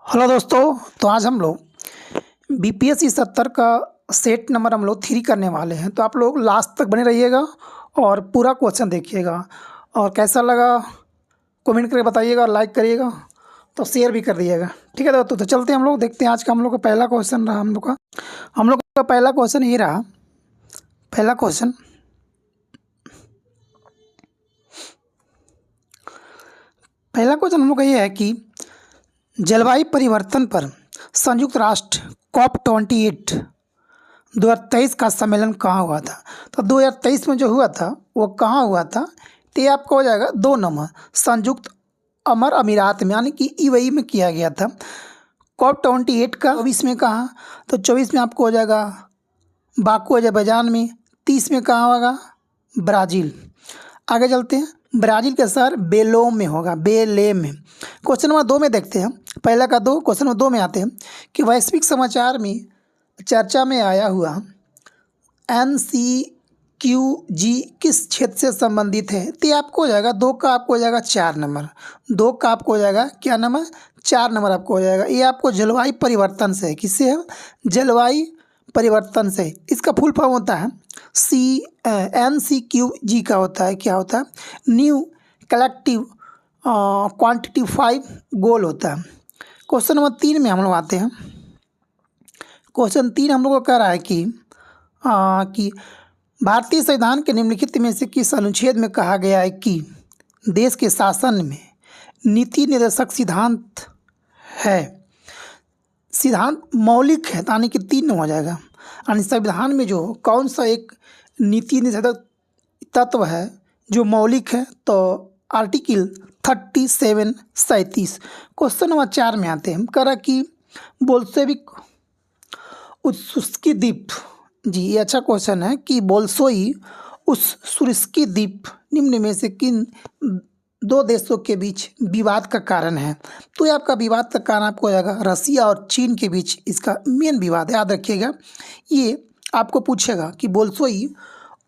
Hello दोस्तों। तो आज हम लोग बीपीएससी 70 का सेट नंबर हम लोग 3 करने वाले हैं। तो आप लोग लास्ट तक बने रहिएगा और पूरा क्वेश्चन देखिएगा और कैसा लगा कमेंट करके बताइएगा और लाइक करिएगा, तो शेयर भी कर दीजिएगा। ठीक है दोस्तों, तो चलते हैं हम लोग देखते हैं आज का हम लोग का पहला क्वेश्चन रहा हम लोग का पहला क्वेश्चन ये रहा। पहला क्वेश्चन हम लोग का ये है कि जलवायु परिवर्तन पर संयुक्त राष्ट्र COP28 2023 का सम्मेलन कहाँ हुआ था। तो 2023 में जो हुआ था वो कहाँ हुआ था, तो ये आपको हो जाएगा 2 नंबर संयुक्त अरब अमीरात में, यानी कि यूएई में किया गया था। COP28 का 24 में कहाँ, तो 24 में आपको हो जाएगा बाकू अजरबैजान में, 30 में कहाँ होगा ब्राज़ील। आगे चलते हैं, ब्राज़ील के शहर बेलोम में होगा, बेलेम में। क्वेश्चन नंबर 2 में देखते हैं, पहला का 2, क्वेश्चन नंबर 2 में आते हैं कि वैश्विक समाचार में चर्चा में आया हुआ NCQG किस क्षेत्र से संबंधित है। तो ये आपको हो जाएगा 2 का आपको हो जाएगा 4 नंबर, 2 का आपको हो जाएगा क्या नंबर 4 नंबर आपको हो जाएगा। ये आपको जलवायु परिवर्तन से है, किससे है जलवायु परिवर्तन से। इसका फुल फॉर्म होता है NCQG का होता है, क्या होता है न्यू कलेक्टिव क्वांटिटीफाइव गोल होता है। क्वेश्चन नंबर 3 में हम लोग आते हैं। क्वेश्चन 3 हम लोग को कह रहा है कि भारतीय संविधान के निम्नलिखित में से किस अनुच्छेद में कहा गया है कि देश के शासन में नीति निर्देशक सिद्धांत है। सिद्धांत मौलिक है, यानी कि 3 हो जाएगा। यानी संविधान में जो कौन सा एक नीति निर्देशक तत्व है जो मौलिक है, तो आर्टिकल 37 क्वेश्चन नंबर 4 में आते हैं। कह रहा कि बोल्शेविक उत्सुस्की द्वीप, जी ये अच्छा क्वेश्चन है कि बोल्शोई उत्सुस्की द्वीप निम्न में से किन 2 देशों के बीच विवाद का कारण है। तो ये आपका विवाद का कारण आपको हो जाएगा रसिया और चीन के बीच इसका मेन विवाद है। याद रखिएगा, ये आपको पूछेगा कि बोल्शोई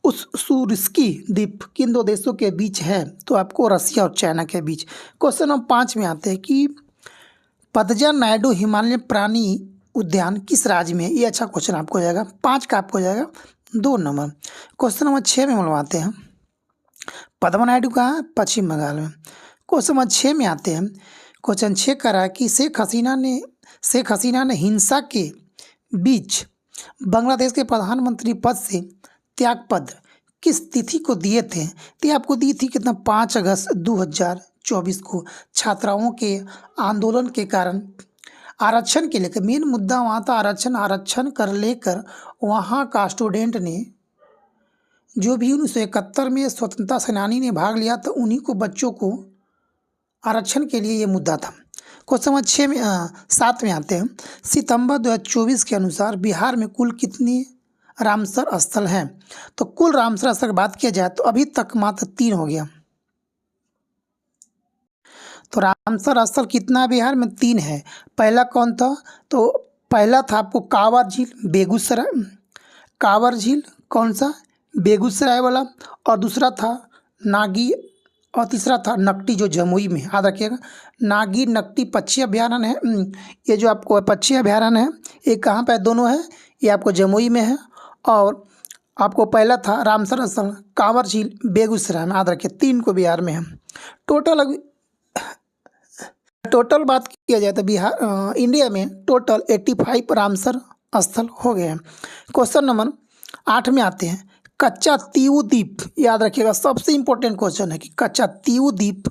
उत्सुस्की द्वीप किन 2 देशों के बीच है, तो आपको रसिया और चाइना के बीच। क्वेश्चन नंबर 5 में आते हैं कि पतंजलि नायडू हिमालय प्राणी उद्यान किस राज्य में है। ये अच्छा क्वेश्चन आपको हो जाएगा, 5 का आपको हो जाएगा 2 नंबर। क्वेश्चन नंबर 6 में हम लोग आते हैं, पद्मा नायडू कहाँ है पश्चिम बंगाल में। क्वेश्चन नंबर 6 में आते हैं। क्वेश्चन 6 कह रहा है कि शेख हसीना ने हिंसा के बीच बांग्लादेश के प्रधानमंत्री पद से त्यागपत्र किस तिथि को दिए थे। तो ये आपको दी थी कितना 5 अगस्त 2024 को। छात्राओं के आंदोलन के कारण आरक्षण के लेकर मेन मुद्दा वहाँ था, आरक्षण कर लेकर वहाँ का स्टूडेंट ने जो भी 1971 में स्वतंत्रता सेनानी ने भाग लिया था, उन्हीं को बच्चों को आरक्षण के लिए ये मुद्दा था। क्वेश्चन नंबर 7 में आते हैं। सितंबर 2024 के अनुसार बिहार में कुल कितने रामसर स्थल हैं। तो कुल रामसर स्थल की बात किया जाए तो अभी तक मात्र 3 हो गया। तो रामसर स्थल कितना बिहार में 3 है। पहला कौन था, तो पहला था आपको कांवर झील बेगूसराय, कांवर झील कौन सा बेगूसराय वाला, और दूसरा था नागी, और तीसरा था नकटी जो जमुई में। याद रखिएगा, नागी नकटी पक्षी अभ्यारण्य है। ये जो आपको पक्षी अभ्यारण्य है ये कहाँ पे दोनों है, ये आपको जमुई में है। और आपको पहला था रामसर स्थल कांवर झील बेगूसराय में। याद रखिए 3 को बिहार में है। टोटल बात किया जाए तो बिहार इंडिया में टोटल 85 रामसर स्थल हो गए हैं। क्वेश्चन नंबर 8 में आते हैं। कच्चा तीऊ द्वीप, याद रखिएगा सबसे इम्पोर्टेंट क्वेश्चन है कि कच्चा तीऊ द्वीप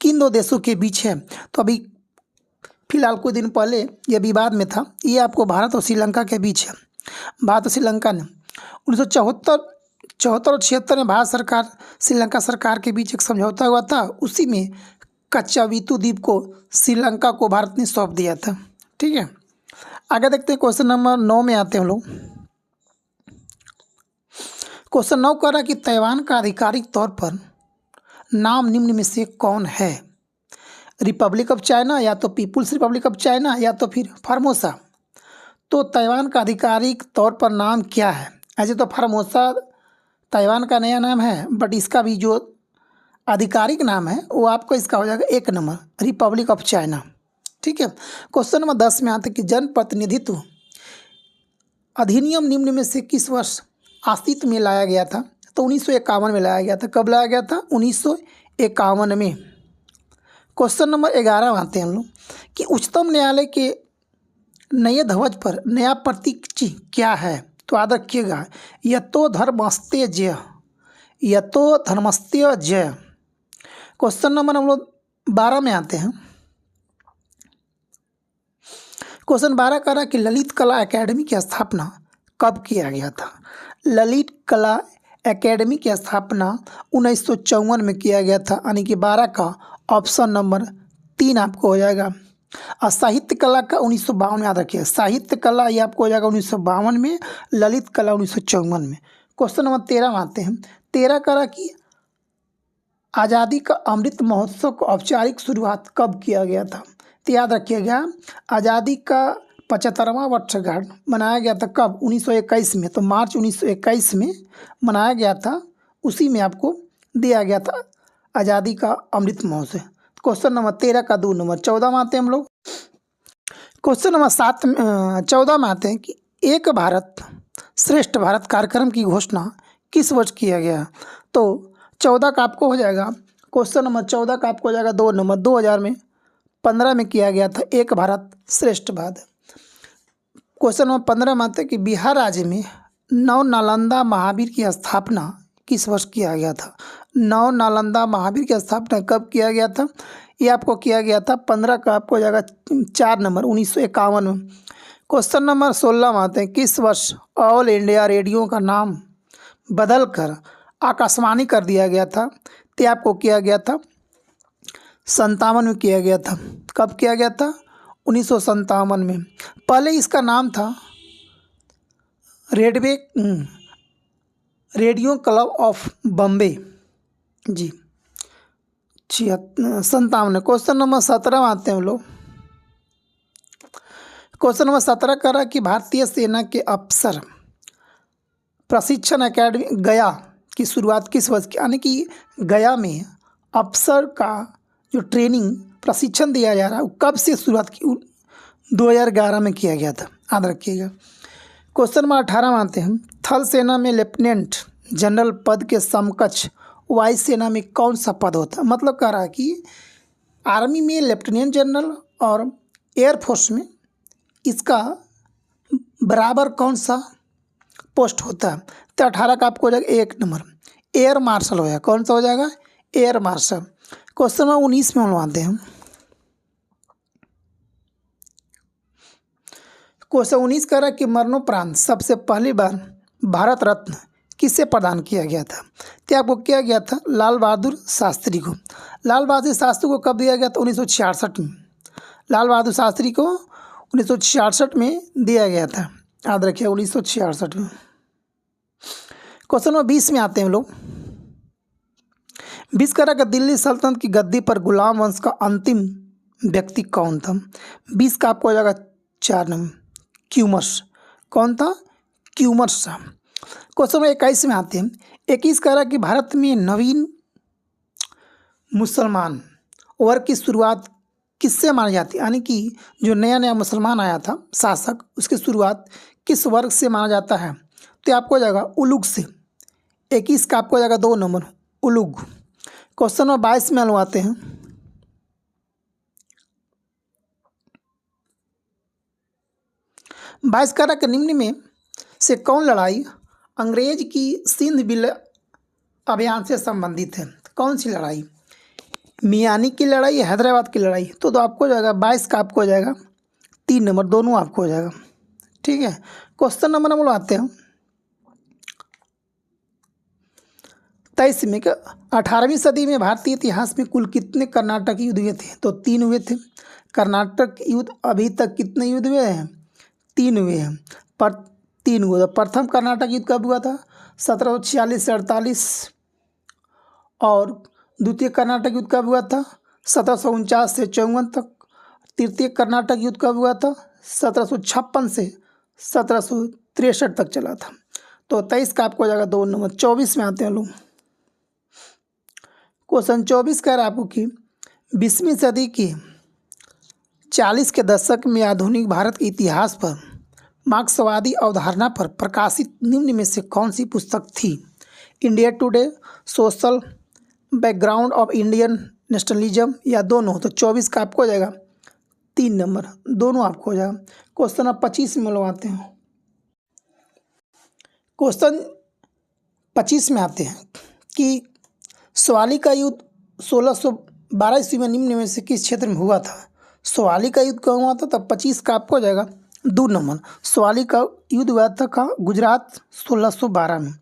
किन 2 देशों के बीच है। तो अभी फिलहाल कुछ दिन पहले यह विवाद में था, ये आपको भारत और श्रीलंका के बीच है। भारत और श्रीलंका ने 1974 और 76 में भारत सरकार श्रीलंका सरकार के बीच एक समझौता हुआ था, उसी में कच्चा वीतू द्वीप को श्रीलंका को भारत ने सौंप दिया था। ठीक है, आगे देखते हैं। क्वेश्चन नंबर 9 में आते हैं हम लोग। क्वेश्चन 9 कह रहा है कि ताइवान का आधिकारिक तौर पर नाम निम्न में से कौन है। रिपब्लिक ऑफ चाइना, या तो पीपुल्स रिपब्लिक ऑफ चाइना, या तो फिर फार्मोसा। तो ताइवान का आधिकारिक तौर पर नाम क्या है। ऐसे तो फार्मोसा ताइवान का नया नाम है, बट इसका भी जो आधिकारिक नाम है वो आपको इसका हो जाएगा 1 नंबर रिपब्लिक ऑफ चाइना। ठीक है। क्वेश्चन नंबर 10 में आते हैं कि जनप्रतिनिधित्व अधिनियम निम्न में से किस वर्ष अस्तित्व में लाया गया था? तो 1951 में लाया गया था। कब लाया गया था? 1951 में। क्वेश्चन नंबर 11 में आते हैं हम लोग कि उच्चतम न्यायालय के नए ध्वज पर नया प्रतीक चिन्ह क्या है? तो याद रखिएगा, यतो धर्मस्ते जय, यतो धर्मस्ते जय। क्वेश्चन नंबर हम लोग 12 में आते हैं। क्वेश्चन 12 कह रहा है कि ललित कला एकेडमी की स्थापना कब किया गया था? ललित कला एकेडमी की स्थापना 1954 में किया गया था, यानी कि 12 का ऑप्शन नंबर 3 आपको हो जाएगा। और साहित्य कला का 1952 में याद रखिएगा, साहित्य कला ये आपको हो जाएगा 1952 में, ललित कला 1954 में। क्वेश्चन नंबर 13 में आते हैं। 13 कह रहा कि आज़ादी का अमृत महोत्सव को औपचारिक शुरुआत कब किया गया था? तो याद रखिएगा, आज़ादी का 75वां वर्षगांठ मनाया गया था कब? 1921 में। तो मार्च 1921 में मनाया गया था, उसी में आपको दिया गया था आज़ादी का अमृत महोत्सव। क्वेश्चन नंबर 13 का 2 नंबर। 14 में आते हैं हम लोग। क्वेश्चन नंबर 14 में आते हैं कि एक भारत श्रेष्ठ भारत कार्यक्रम की घोषणा किस वर्ष किया गया? तो 14 का आपको हो जाएगा, क्वेश्चन नंबर 14 का आपको हो जाएगा 2 नंबर। 2015 में किया गया था एक भारत श्रेष्ठ भारत। क्वेश्चन नंबर 15 में आते हैं कि बिहार राज्य में नव नालंदा महावीर की स्थापना किस वर्ष किया गया था? नव नालंदा महावीर की स्थापना कब किया गया था? ये आपको किया गया था 15 का आपको हो जाएगा 4 नंबर 1951 में। क्वेश्चन नंबर 16 में आते हैं, किस वर्ष ऑल इंडिया रेडियो का नाम बदलकर आकाशवाणी कर दिया गया था? तो आपको किया गया था 57 में किया गया था। कब किया गया था? 1957 में। पहले इसका नाम था रेडियो क्लब ऑफ बॉम्बे जी, 57। क्वेश्चन नंबर 17 में आते हैं हम लोग। क्वेश्चन नंबर 17 कह रहा है कि भारतीय सेना के अफसर प्रशिक्षण एकेडमी गया की शुरुआत किस वर्ष की? यानी कि गया में अफसर का जो ट्रेनिंग प्रशिक्षण दिया जा रहा है वो कब से शुरुआत की? 2011 में किया गया था, याद रखिएगा। क्वेश्चन नंबर 18 में आते हैं। थल सेना में लेफ्टिनेंट जनरल पद के समकक्ष वायु सेना में कौन सा पद होता है? मतलब कह रहा है कि आर्मी में लेफ्टिनेंट जनरल और एयरफोर्स में इसका बराबर कौन सा पोस्ट होता है? तो 18 का आपको हो जाएगा 1 नंबर एयर मार्शल हो जाएगा। कौन सा हो जाएगा? Air marshal. क्वेश्चन नंबर 19 में हम लोग आते हैं। क्वेश्चन 19 कह रहा है कि मरणोपरांत सबसे पहली बार भारत रत्न किसे प्रदान किया गया था? तो आपको किया गया था लाल बहादुर शास्त्री को। लाल बहादुर शास्त्री को कब दिया गया था? 1966 में। लाल बहादुर शास्त्री को 1966 में दिया गया था, याद रखिए 1966 में। क्वेश्चन नंबर 20 में आते हैं हम लोग। 20 कह रहा कि दिल्ली सल्तनत की गद्दी पर गुलाम वंश का अंतिम व्यक्ति कौन था? 20 का आपको हो जाएगा 4 नंबर क्यूमर्स। कौन था? क्यूमर्स था। क्वेश्चन नंबर 21 में आते हैं। 21 कह रहा कि भारत में नवीन मुसलमान वर्ग की शुरुआत किससे मानी जाती है? यानी कि जो नया नया मुसलमान आया था शासक, उसकी शुरुआत किस वर्ग से माना जाता है? तो आपको हो जाएगा उलूग से। 21 का आपको हो जाएगा 2 नंबर उलूग। क्वेश्चन नंबर 22 में आते हैं। बाईस कह रहा कि निम्न में से कौन लड़ाई अंग्रेज की सिंध बिल अभियान से संबंधित है? कौन सी लड़ाई? मियानी की लड़ाई या हैदराबाद की लड़ाई? तो आपको हो जाएगा 22 का आपको हो जाएगा 3 नंबर, दोनों आपको हो जाएगा। ठीक है। क्वेश्चन नंबर हम लोग आते हैं 23 में। 18वीं सदी में भारतीय इतिहास में कुल कितने कर्नाटक युद्ध हुए थे? तो 3 हुए थे। कर्नाटक युद्ध अभी तक कितने युद्ध हुए हैं? 3 हुए हैं। पर 3 हुआ था। प्रथम कर्नाटक युद्ध कब हुआ था? 1746 से 48। और द्वितीय कर्नाटक युद्ध कब हुआ था? 1749 से 54 तक। तृतीय कर्नाटक युद्ध कब हुआ था? 1756 से 1763 तक चला था। तो 23 का आपको हो जाएगा 2 नंबर। 24 में आते हैं लोग। क्वेश्चन 24 कह रहा है आपको कि 20वीं सदी के 40 के दशक में आधुनिक भारत के इतिहास पर मार्क्सवादी अवधारणा पर प्रकाशित निम्न में से कौन सी पुस्तक थी? India today, social background of Indian nationalism, या दोनों? तो 24 का आपको हो जाएगा 3 नंबर, दोनों आपको हो जाएगा। क्वेश्चन अब 25 में लगवाते हैं। क्वेश्चन 25 में आते हैं कि सवाली का युद्ध 1612 ईस्वी में निम्न में से किस क्षेत्र में हुआ था? सवाली का युद्ध कहाँ हुआ था? तब 25 का आपको हो जाएगा 2 नंबर। सवाली का युद्ध हुआ था कहाँ? गुजरात, 1612 में।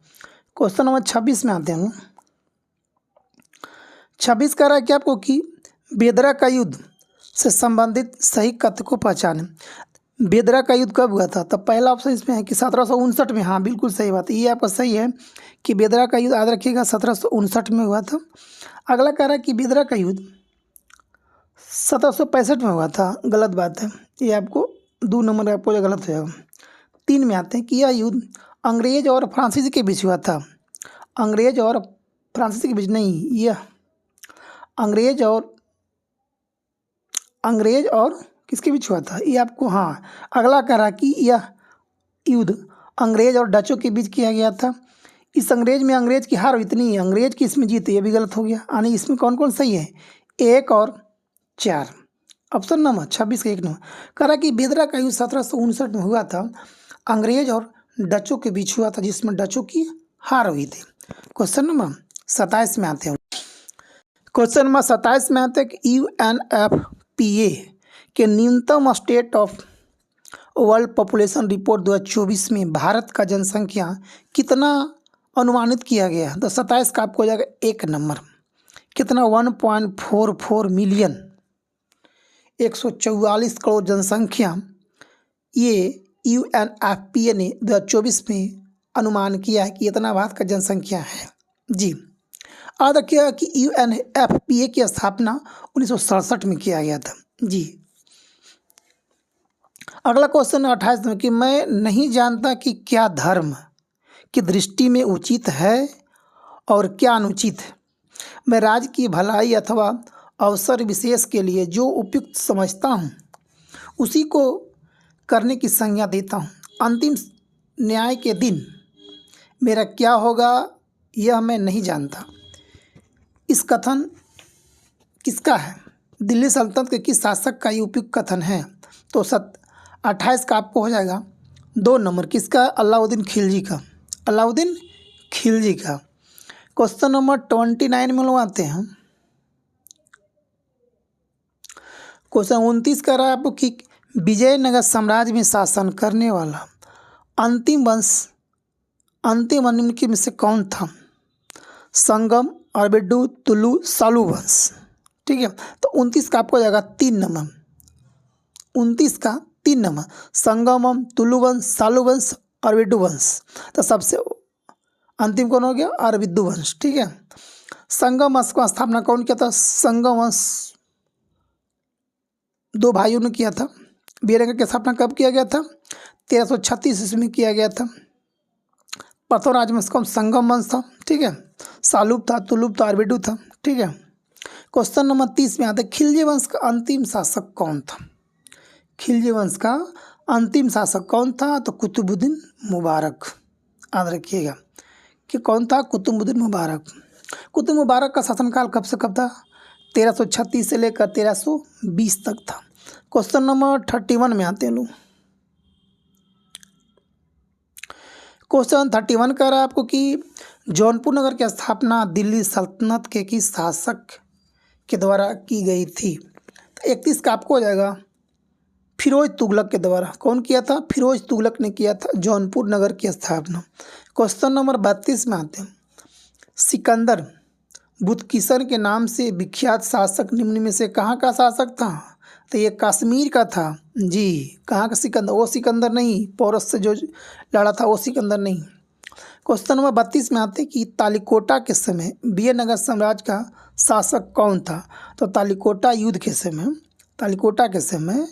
क्वेश्चन नंबर 26 में आते हैं। 26 कह रहा है कि आपको कि बेदरा का युद्ध से संबंधित सही कथ्य को पहचाने। बेदरा का युद्ध कब हुआ था? तब पहला ऑप्शन इसमें है कि 1759 में। हाँ, बिल्कुल सही बात है, ये आपका सही है कि बेदरा का युद्ध याद रखिएगा 1759 में हुआ था। अगला कह रहा है कि बेदरा का युद्ध 1765 में हुआ था। गलत बात है, ये आपको 2 नंबर आपको गलत हो जाएगा। 3 में आते हैं कि यह युद्ध अंग्रेज और फ्रांसीसी के बीच हुआ था। अंग्रेज और फ्रांसीसी के बीच नहीं, यह अंग्रेज और किसके बीच हुआ था? ये आपको, हाँ। अगला कह रहा कि यह युद्ध अंग्रेज और डचों के बीच किया गया था। इस अंग्रेज में अंग्रेज की हार हुई थी, अंग्रेज की इसमें जीत, ये भी गलत हो गया। यानी इसमें कौन कौन सही है? 1 और 4, ऑप्शन नंबर 26 का 1 नंबर। कह रहा कि बेदरा का युद्ध 1759 में हुआ था, अंग्रेज और डचों के बीच हुआ था, जिसमें डचों की हार हुई थी। क्वेश्चन नंबर 27 में आते हैं। क्वेश्चन नंबर 27 में आते हैं कि UNFPA के न्यूनतम state of world population report 2024 में भारत का जनसंख्या कितना अनुमानित किया गया? तो 27 का आपको हो जाएगा 1 नंबर। कितना? 1.44 मिलियन, 144 करोड़ जनसंख्या ये UNFPA ने 2024 में अनुमान किया है कि इतना भारत का जनसंख्या है जी। याद रखिएगा कि UNFPA की स्थापना 1967 में किया गया था जी। अगला क्वेश्चन 28 में कि मैं नहीं जानता कि क्या धर्म की दृष्टि में उचित है और क्या अनुचित है। मैं राज्य की भलाई अथवा अवसर विशेष के लिए जो उपयुक्त समझता हूँ उसी को करने की संज्ञा देता हूँ। अंतिम न्याय के दिन मेरा क्या होगा यह मैं नहीं जानता। इस कथन किसका है? दिल्ली सल्तनत के किस शासक का ये उपयुक्त कथन है? तो 28 का आपको हो जाएगा 2 नंबर। किसका? अलाउद्दीन खिलजी का। अलाउद्दीन खिलजी का। क्वेश्चन नंबर 29 में लोग आते हैं। क्वेश्चन 29 कह रहा है आपको कि विजयनगर साम्राज्य में शासन करने वाला अंतिम वंश निम्न में से कौन था? संगम, अरबिडू, तुलु, सालू वंश। ठीक है, तो 29 का आपको हो जाएगा 3 नंबर। 29 का 3 नंबर, संगमम, तुलु वंश, सालू वंश, अरबिडू वंश। तो सबसे अंतिम कौन हो गया? अरबिडू वंश। ठीक है, संगम वंश का स्थापना कौन किया था? संगम वंश 2 भाइयों ने किया था। विजयनगर की स्थापना कब किया गया था? 1336 ईस्वी में किया गया था। प्रथम राजवंश कौन? संगम वंश था। ठीक है, सालूब था, तुलुब था, अरबिडू था। ठीक है, क्वेश्चन नंबर 30 में आता है खिलजी वंश का अंतिम शासक कौन था? खिलजी वंश का अंतिम शासक कौन था? तो कुतुबुद्दीन मुबारक। याद रखिएगा कि कौन था? कुतुबुद्दीन मुबारक। कुतुब मुबारक का शासनकाल कब से कब था? 1336 से लेकर 1320 तक था। क्वेश्चन नंबर 31 में आते हैं लोग। क्वेश्चन 31 कह रहा है आपको कि जौनपुर नगर की स्थापना दिल्ली सल्तनत के किस शासक के द्वारा की गई थी? तो 31 का आपको हो जाएगा फिरोज तुगलक के द्वारा। कौन किया था? फिरोज तुगलक ने किया था जौनपुर नगर की स्थापना। क्वेश्चन नंबर 32 में आते हैं। सिकंदर बुतकिशन के नाम से विख्यात शासक निम्न में से कहाँ का शासक था? तो ये कश्मीर का था जी। कहाँ का सिकंदर? वो सिकंदर नहीं, पोरस से जो लड़ा था वो सिकंदर नहीं। क्वेश्चन नंबर 32 में आते कि तालिकोटा के समय विजयनगर साम्राज्य का शासक कौन था? तो तालिकोटा युद्ध के समय, तालिकोटा के समय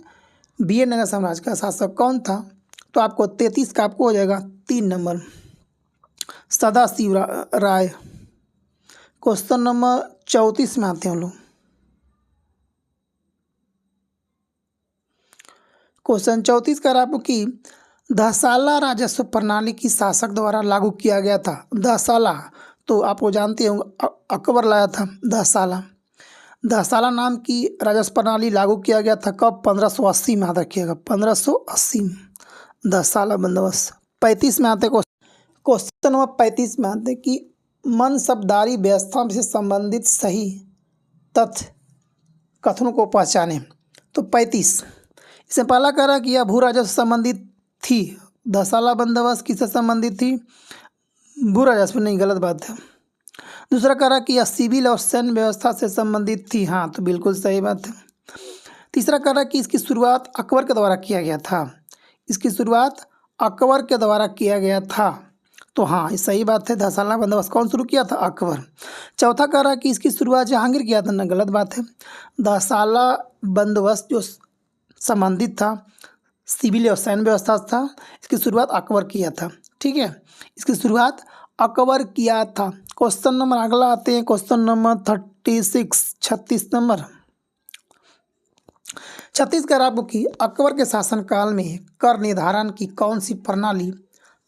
विजयनगर साम्राज्य का शासक कौन था? तो आपको 33 का आपको हो जाएगा 3 नंबर, सदाशिव राय। क्वेश्चन नंबर 34 में आते हैं लोग। क्वेश्चन 34 कह रहा है आपको कि दहसाला राजस्व प्रणाली की शासक द्वारा लागू किया गया था। दहसाला तो आपको जानते हो अकबर लाया था दहसाला। दहसाला नाम की राजस्व प्रणाली लागू किया गया था कब? 1580 में। याद रखिएगा 1580 में दहसाला बंदोबस्त। 35 में आते क्वेश्चन नंबर 35 में आते कि मनसबदारी व्यवस्था से संबंधित सही तथ्य कथनों को पहचाने। तो 35 इसमें पहला कह रहा कि यह भू राजस्व संबंधित थी। दहसाला बंदोबस्त किससे संबंधित थी? भू राजस्व। नहीं, गलत बात है। दूसरा कह रहा कि यह सिविल और सैन्य व्यवस्था से संबंधित थी। हाँ, तो बिल्कुल सही बात है। तीसरा कह रहा कि इसकी शुरुआत अकबर के द्वारा किया गया था। इसकी शुरुआत अकबर के द्वारा किया गया था। तो हाँ, ये सही बात है। दहसाला बंदोबस्त कौन शुरू किया था? अकबर। चौथा कह रहा कि इसकी शुरुआत जहांगीर किया था। ना, गलत बात है। दहसाला बंदोबस्त जो संबंधित था सिविल और सैन्य व्यवस्था था, इसकी शुरुआत अकबर किया था। ठीक है, इसकी शुरुआत अकबर किया था। क्वेश्चन नंबर अगला आते हैं, क्वेश्चन नंबर 36 36 नंबर 36 कह रहा आपको कि अकबर के शासनकाल में कर निर्धारण की कौन सी प्रणाली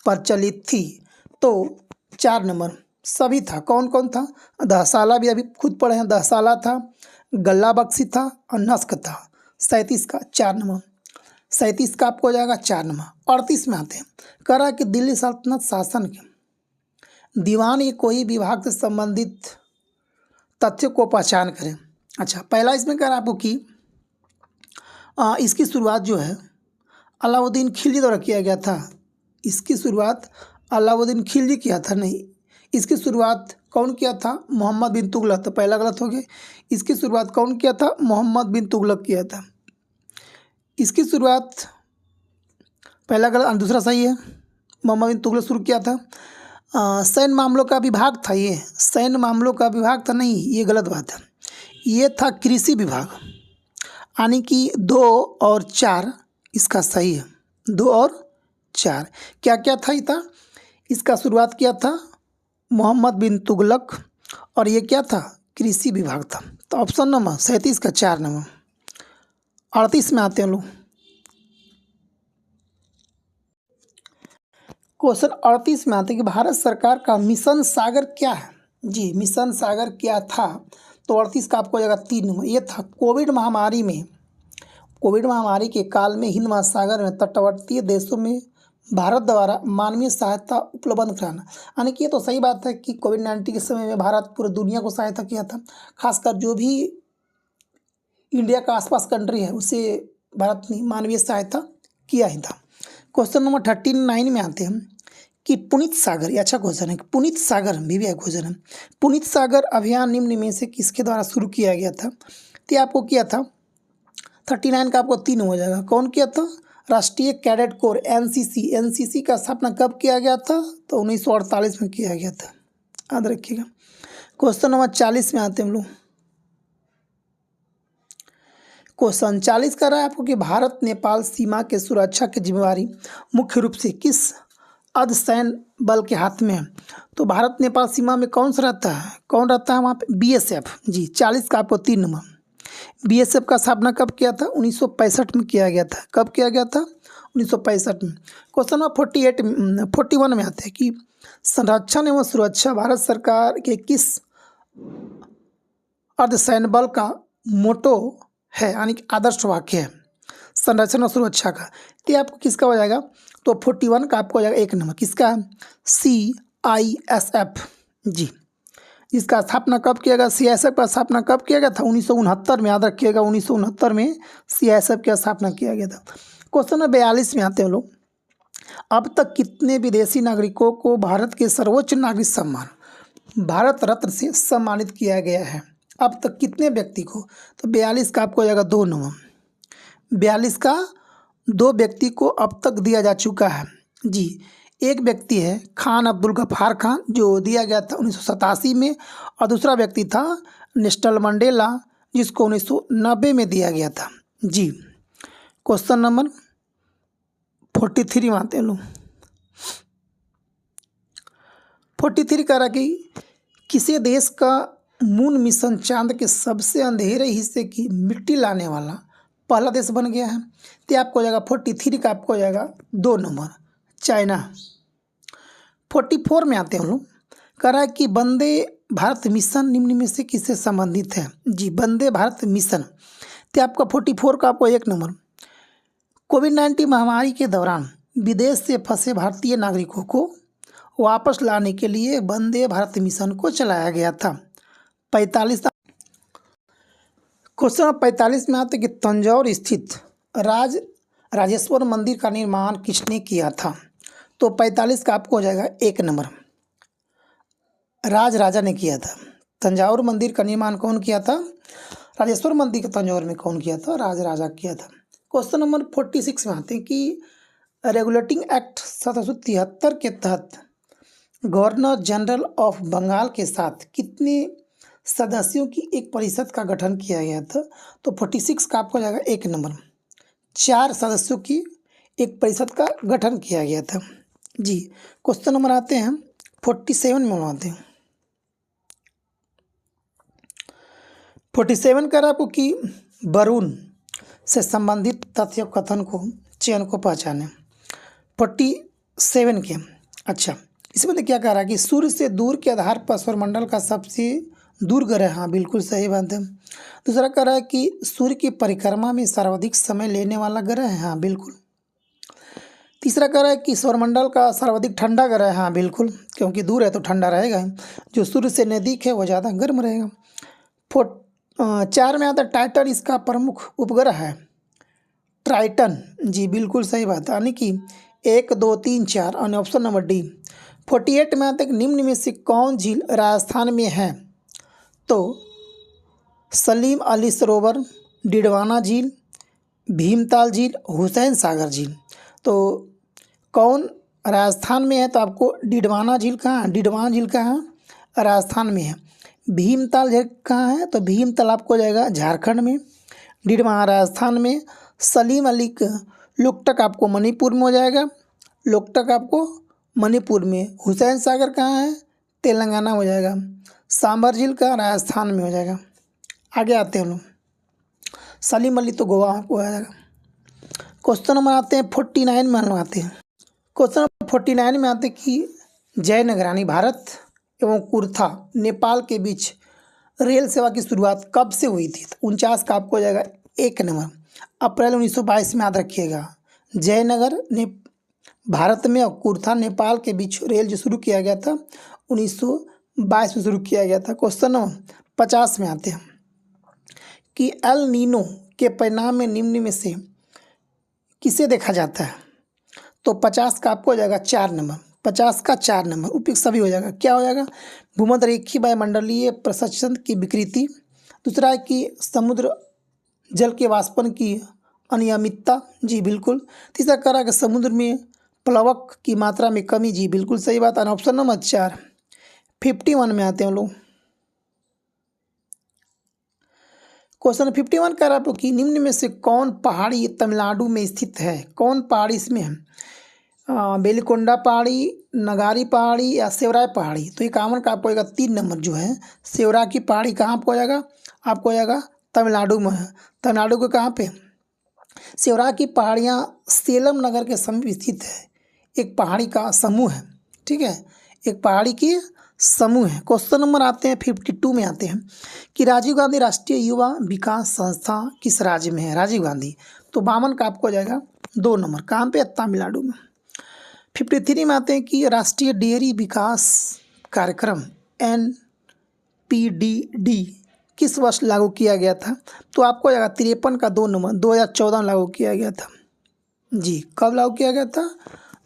प्रचलित थी? तो 4 नंबर सभी था। कौन कौन था? दहसाला भी अभी खुद पढ़े हैं। दहसाला था, गल्ला बख्शी था और नस्क था। 37 का 4 नंबर। 37 का आपको हो जाएगा 4 नंबर। 38 में आते हैं, कह रहा कि दिल्ली सल्तनत शासन के दीवान या कोई विभाग से संबंधित तथ्य को पहचान करें। अच्छा, पहला इसमें कह रहा आपको कि इसकी शुरुआत जो है अलाउद्दीन खिलजी द्वारा किया गया था। इसकी शुरुआत अलाउद्दीन खिलजी किया था। नहीं, इसकी शुरुआत कौन किया था? मोहम्मद बिन तुगलक। तो पहला गलत हो गया। इसकी शुरुआत कौन किया था? मोहम्मद बिन तुगलक किया था। इसकी शुरुआत पहला गलत, दूसरा सही है। मोहम्मद बिन तुगलक शुरू किया था। सैन्य मामलों का विभाग था। ये सैन्य मामलों का विभाग था। नहीं, ये गलत बात है। ये था कृषि विभाग। यानी कि 2 और 4 इसका सही है। 2 और 4 क्या क्या था? ये था, इसका शुरुआत किया था मोहम्मद बिन तुगलक और ये क्या था? कृषि विभाग था। तो ऑप्शन नंबर 37 का 4 नंबर। 38 में आते हैं लोग। क्वेश्चन 38 में आते हैं कि भारत सरकार का मिशन सागर क्या है? जी, मिशन सागर क्या था? तो 38 का आपको हो जाएगा 3 नंबर। ये था कोविड महामारी में, कोविड महामारी के काल में हिंद महासागर में तटवर्तीय देशों में भारत द्वारा मानवीय सहायता उपलब्ध कराना। यानी कि ये तो सही बात है कि कोविड-19 के समय में भारत पूरी दुनिया को सहायता किया था। खासकर जो भी इंडिया का आसपास कंट्री है उसे भारत ने मानवीय सहायता किया ही था। क्वेश्चन नंबर 39 में आते हैं कि पुनीत सागर, ये अच्छा क्वेश्चन है। पुनीत सागर भी क्वेश्चन है। पुनीत सागर अभियान निम्न में से किसके द्वारा शुरू किया गया था? तो आपको किया था 39 का आपको 3 हो जाएगा। कौन किया था? राष्ट्रीय कैडेट कोर एनसीसी। एनसीसी का स्थापना कब किया गया था? तो 1948 में किया गया था। याद रखिएगा। क्वेश्चन नंबर 40 में आते हैं हम लोग। क्वेश्चन 40 कर रहा है आपको कि भारत नेपाल सीमा के सुरक्षा की जिम्मेवारी मुख्य रूप से किस अर्धसैन्य बल के हाथ में है? तो भारत नेपाल सीमा में कौन सा रहता है? कौन रहता है वहाँ पे? बीएसएफ। जी, 40 का आपको 3 नंबर। बीएसएफ का स्थापना कब किया था? 1965 में किया गया था। कब किया गया था? 1965 में। क्वेश्चन नंबर 41 में आते हैं कि संरक्षण एवं सुरक्षा भारत सरकार के किस अर्धसैन्य बल का मोटो है, यानी कि आदर्श वाक्य है संरक्षण और सुरक्षा का? तो आपको किसका हो जाएगा? तो 41 का आपको हो जाएगा 1 नंबर। किसका है? CISF। जी, इसका स्थापना कब किया गया? CISF का स्थापना कब किया गया था? 1969 में। याद रखिएगा 1969 में CISF की स्थापना किया गया था। क्वेश्चन नंबर 42 में आते हैं लोग। अब तक कितने विदेशी नागरिकों को भारत के सर्वोच्च नागरिक सम्मान भारत रत्न से सम्मानित किया गया है? अब तक कितने व्यक्ति को? तो 42 का आपको हो जाएगा 2 नंबर। 42 का 2 व्यक्ति को अब तक दिया जा चुका है। जी, एक व्यक्ति है खान अब्दुल गफ्फार खान, जो दिया गया था 1987 में, और दूसरा व्यक्ति था नेल्सन मंडेला, जिसको 1990 में दिया गया था। जी, क्वेश्चन नंबर 43 में आते हैं लोग। 43 कह रहा कि किसी देश का मून मिशन चांद के सबसे अंधेरे हिस्से की मिट्टी लाने वाला पहला देश बन गया है। तो आपको हो जाएगा 43 का आपको हो जाएगा 2 नंबर चाइना। 44 में आते हैं हम लोग। कह रहा है कि वंदे भारत मिशन निम्न में से किससे संबंधित है। जी वंदे भारत मिशन। तो आपका 44 का आपको 1 नंबर। कोविड-19 महामारी के दौरान विदेश से फंसे भारतीय नागरिकों को वापस लाने के लिए वंदे भारत मिशन को चलाया गया था। 45 क्वेश्चन 45 में आते कि तंजौर स्थित राजेश्वर मंदिर का निर्माण किसने किया था। तो 45 का आपको हो जाएगा 1 नंबर। राजा ने किया था। तंजौर मंदिर का निर्माण कौन किया था। राजेश्वर मंदिर के तंजौर में कौन किया था। राजा किया था। क्वेश्चन नंबर 46 में आते हैं कि रेगुलेटिंग एक्ट 1773 के तहत गवर्नर जनरल ऑफ बंगाल के साथ कितने सदस्यों की एक परिषद का गठन किया गया था। तो 46 का आपको हो जाएगा 1 नंबर। 4 सदस्यों की एक परिषद का गठन किया गया था। जी क्वेश्चन नंबर आते हैं 47 में आते हैं। 47 कर आपको कि वरुण से संबंधित तथ्य कथन को चयन को पहचाने। 47 के अच्छा इसमें क्या कह रहा है कि सूर्य से दूर के आधार पर सौरमंडल का सबसे दूर ग्रह। हाँ बिल्कुल सही बात है। दूसरा कह रहा है कि सूर्य की परिक्रमा में सर्वाधिक समय लेने वाला ग्रह है। हाँ बिल्कुल। तीसरा कह रहा है कि सौरमंडल का सर्वाधिक ठंडा ग्रह है। हाँ बिल्कुल, क्योंकि दूर है तो ठंडा रहेगा ही। जो सूर्य से नज़दीक है वो ज़्यादा गर्म रहेगा। 4 में आता टाइटन इसका प्रमुख उपग्रह है। ट्राइटन जी बिल्कुल सही बात है। यानी कि 1 2 3 4 और ऑप्शन नंबर डी। 48 में आता है कि निम्न में से कौन झील राजस्थान में है। तो सलीम अली सरोवर, डिडवाना झील, भीमताल झील, हुसैन सागर झील। तो कौन राजस्थान में है। तो आपको डिडवाना झील कहाँ है। डिडवाना झील कहाँ है राजस्थान में है। भीमताल झील कहाँ है। तो भीमताल आपको हो जाएगा झारखंड में, डिडवाना राजस्थान में। सलीम अली लोकटक आपको मणिपुर में हो जाएगा। लोकटक आपको मणिपुर में। हुसैन सागर कहाँ है तेलंगाना हो जाएगा। सांबर झील का राजस्थान में हो जाएगा। आगे आते हैं लोग। सलीम अली तो गोवा आपको आ जाएगा। क्वेश्चन नंबर आते हैं 49 में हम लोग आते हैं। क्वेश्चन नंबर 49 में आते हैं कि जयनगरानी भारत एवं कुर्था नेपाल के बीच रेल सेवा की शुरुआत कब से हुई थी। तो 49 का आपको हो जाएगा 1 नंबर। अप्रैल 1922 में याद रखिएगा। जयनगर भारत में और कुर्था नेपाल के बीच रेल जो शुरू किया गया था 1922 में शुरू किया गया था। क्वेश्चन नंबर 50 में आते हैं कि एल नीनो के परिणाम में निम्न में से किसे देखा जाता है। तो 50 का आपको हो जाएगा 4 नंबर। 50 का 4 नंबर उपयुक्त सभी हो जाएगा। क्या हो जाएगा। भूमध्य रेखीय वायुमंडलीय प्रसंचरण की विकृति। दूसरा है कि समुद्र जल के वाष्पन की अनियमितता। जी बिल्कुल। तीसरा कह रहा है कि समुद्र में प्लवक की मात्रा में कमी। जी बिल्कुल सही बात है। Option number 4। 51 में आते हैं हम लोग। क्वेश्चन 51 कह रहा है कि निम्न में से कौन पहाड़ी तमिलनाडु में स्थित है। कौन पहाड़ी इसमें है। बेलिकोंडा पहाड़ी, नगारी पहाड़ी या सेवराय पहाड़ी। तो ये कामन का आपको 3 नंबर जो है सेवरा की पहाड़ी कहाँ आपको हो जाएगा। आपको हो जाएगा तमिलनाडु में है। तमिलनाडु के कहाँ पे। सेवरा की पहाड़ियाँ सेलम नगर के समीप स्थित है। एक पहाड़ी का समूह है। ठीक है, एक पहाड़ी की समूह है। क्वेश्चन नंबर आते हैं 52 में आते हैं कि राजीव गांधी राष्ट्रीय युवा विकास संस्था किस राज्य में है। राजीव गांधी तो 52 का आपको हो जाएगा 2 नंबर। कहाँ पे तमिलनाडु में। 53 में आते हैं कि राष्ट्रीय डेयरी विकास कार्यक्रम NPDD किस वर्ष लागू किया गया था। तो आपको हो जाएगा 53 का 2 नंबर। 2014 में लागू किया गया था। जी कब लागू किया गया था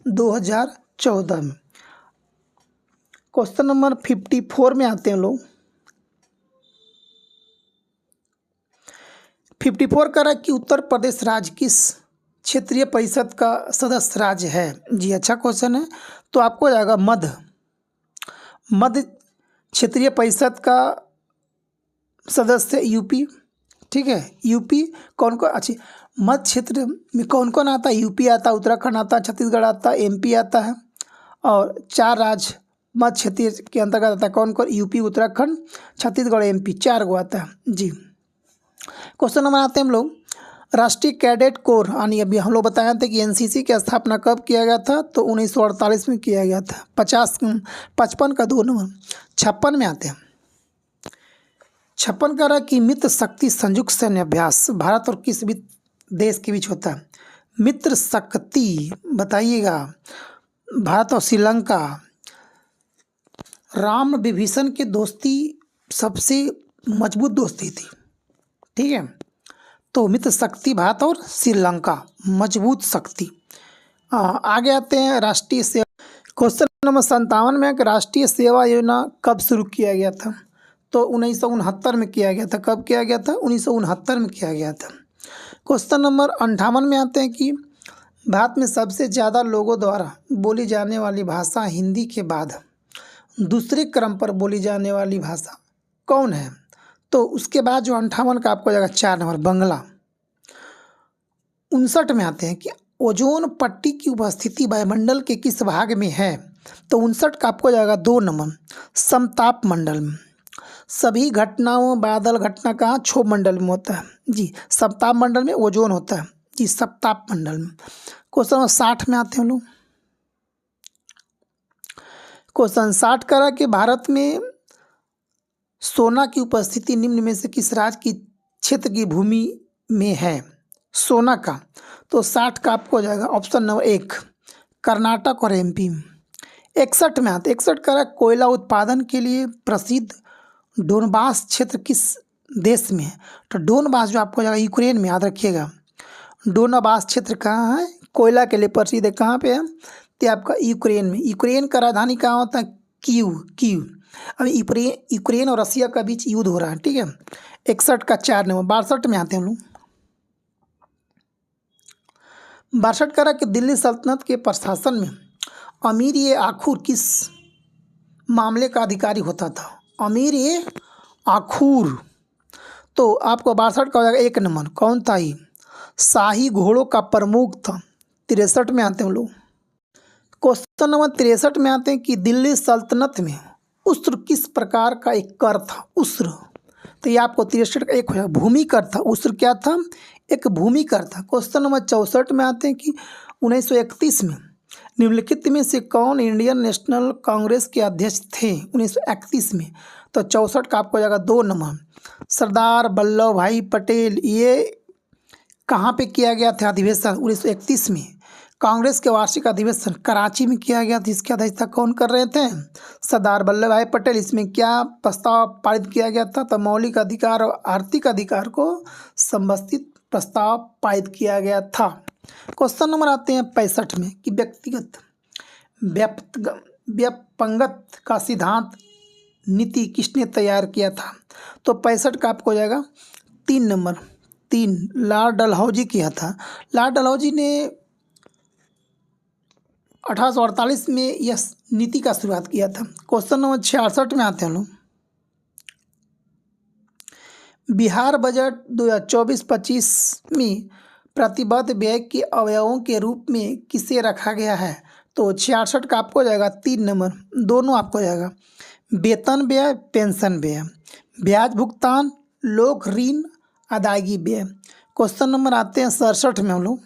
2014 में। क्वेश्चन नंबर 54 में आते हैं लोग। 54 कह रहा है कि उत्तर प्रदेश राज्य किस क्षेत्रीय परिषद का सदस्य राज्य है। जी अच्छा क्वेश्चन है। तो आपको हो जाएगा मध्य क्षेत्रीय परिषद का सदस्य यूपी। ठीक है, यूपी कौन कौन अच्छी मध्य क्षेत्र में कौन कौन आता है। यूपी आता है, उत्तराखंड आता है, छत्तीसगढ़ आता है, MP आता है। और 4 राज्य मध्य क्षेत्र के अंतर्गत आता है। कौन कौन। यूपी, उत्तराखंड, छत्तीसगढ़, MP 4 गो आता है। जी क्वेश्चन नंबर आते हैं हम लोग राष्ट्रीय कैडेट कोर यानी अभी हम लोग बताए थे कि एनसीसी की स्थापना कब किया गया था, तो 1948 में किया गया था। 55 का 2 नंबर। 56 में आते हैं। 56 कह रहा है कि मित्र शक्ति संयुक्त सैन्य अभ्यास भारत और किस देश के बीच होता है? मित्र शक्ति बताइएगा, भारत और श्रीलंका। राम विभीषण की दोस्ती सबसे मजबूत दोस्ती थी, ठीक है। तो मित्र शक्ति भारत और श्रीलंका, मजबूत शक्ति। आगे आते हैं राष्ट्रीय सेवा। क्वेश्चन नंबर 57 में कि राष्ट्रीय सेवा योजना कब शुरू किया गया था? तो 1969 में किया गया था। कब किया गया था? 1969 में किया गया था। क्वेश्चन नंबर 58 में आते हैं कि भारत में सबसे ज़्यादा लोगों द्वारा बोली जाने वाली भाषा हिंदी के बाद दूसरे क्रम पर बोली जाने वाली भाषा कौन है? तो उसके बाद जो 58 का आपको जाएगा 4 नंबर, बंगला। 59 में आते हैं कि ओजोन पट्टी की उपस्थिति वायुमंडल के किस भाग में है? तो 59 का आपको जाएगा 2 नंबर, समताप मंडल में। सभी घटनाओं बादल घटना कहाँ? क्षोभ मंडल में होता है जी। समताप मंडल में ओजोन होता है जी, समताप मंडल में। क्वेश्चन नंबर 60 में आते हैं लोग। क्वेश्चन 60 करा कि भारत में सोना की उपस्थिति निम्न में से किस राज्य की क्षेत्र की भूमि में है? सोना का, तो 60 का आपको हो जाएगा ऑप्शन नंबर 1, कर्नाटक और एमपी। 61 में आते, 61 करा कोयला उत्पादन के लिए प्रसिद्ध डोनबास क्षेत्र किस देश में है? तो डोनबास जो आपको जाएगा यूक्रेन में, याद रखिएगा। डोनबास क्षेत्र कहाँ है? कोयला के लिए प्रसिद्ध है। कहाँ पे है? तो आपका यूक्रेन में। यूक्रेन का राजधानी कहाँ होता है? कीव। अभी यूक्रेन और रसिया का बीच युद्ध हो रहा है, ठीक है। 61 का 4 नंबर। 62 में आते हैं हम लोग। 62 करा कि दिल्ली सल्तनत के प्रशासन में अमीर ए आखुर किस मामले का अधिकारी होता था? अमीर ए आखुर, तो आपको 62 का हो जाएगा 1 नंबर, कौन था ही? शाही घोड़ों का प्रमुख था। 63 में आते हैं हम लोग। क्वेश्चन नंबर 63 में आते हैं कि दिल्ली सल्तनत में उस्र किस प्रकार का एक कर था? उस्र, तो ये आपको 63 का 1 हो जाएगा, भूमि कर था। उस्र क्या था? एक भूमि कर था। क्वेश्चन नंबर 64 में आते हैं कि 1931 में निम्नलिखित में से कौन इंडियन नेशनल कांग्रेस के अध्यक्ष थे 1931 में? तो 64 का आपको हो जाएगा 2 नंबर, सरदार वल्लभ भाई पटेल। ये कहाँ पे किया गया था अधिवेशन? 1931 में। कांग्रेस के वार्षिक अधिवेशन कराची में किया गया था। इसकी अध्यक्षता कौन कर रहे थे? सरदार वल्लभ भाई पटेल। इसमें क्या प्रस्ताव पारित किया गया था? तो मौलिक अधिकार और आर्थिक अधिकार को संबंधित प्रस्ताव पारित किया गया था। क्वेश्चन नंबर आते हैं 65 में कि व्यक्तिगत व्यापंगत का सिद्धांत नीति किसने तैयार किया था? तो 65 का आपको हो जाएगा 3 नंबर, 3, लॉर्ड डलहौजी किया था। लॉर्ड डलहौजी ने 1848 में यह नीति का शुरुआत किया था। क्वेश्चन नंबर 66 में आते हैं लोग। बिहार बजट 2024-25 में प्रतिबद्ध व्यय के अवयवों के रूप में किसे रखा गया है? तो 66 का आपको हो जाएगा 3 नंबर, दोनों आपको हो जाएगा, वेतन व्यय, पेंशन व्यय, ब्याज भुगतान, लोक ऋण अदायगी व्यय। क्वेश्चन नंबर आते हैं 67 में हम लोग।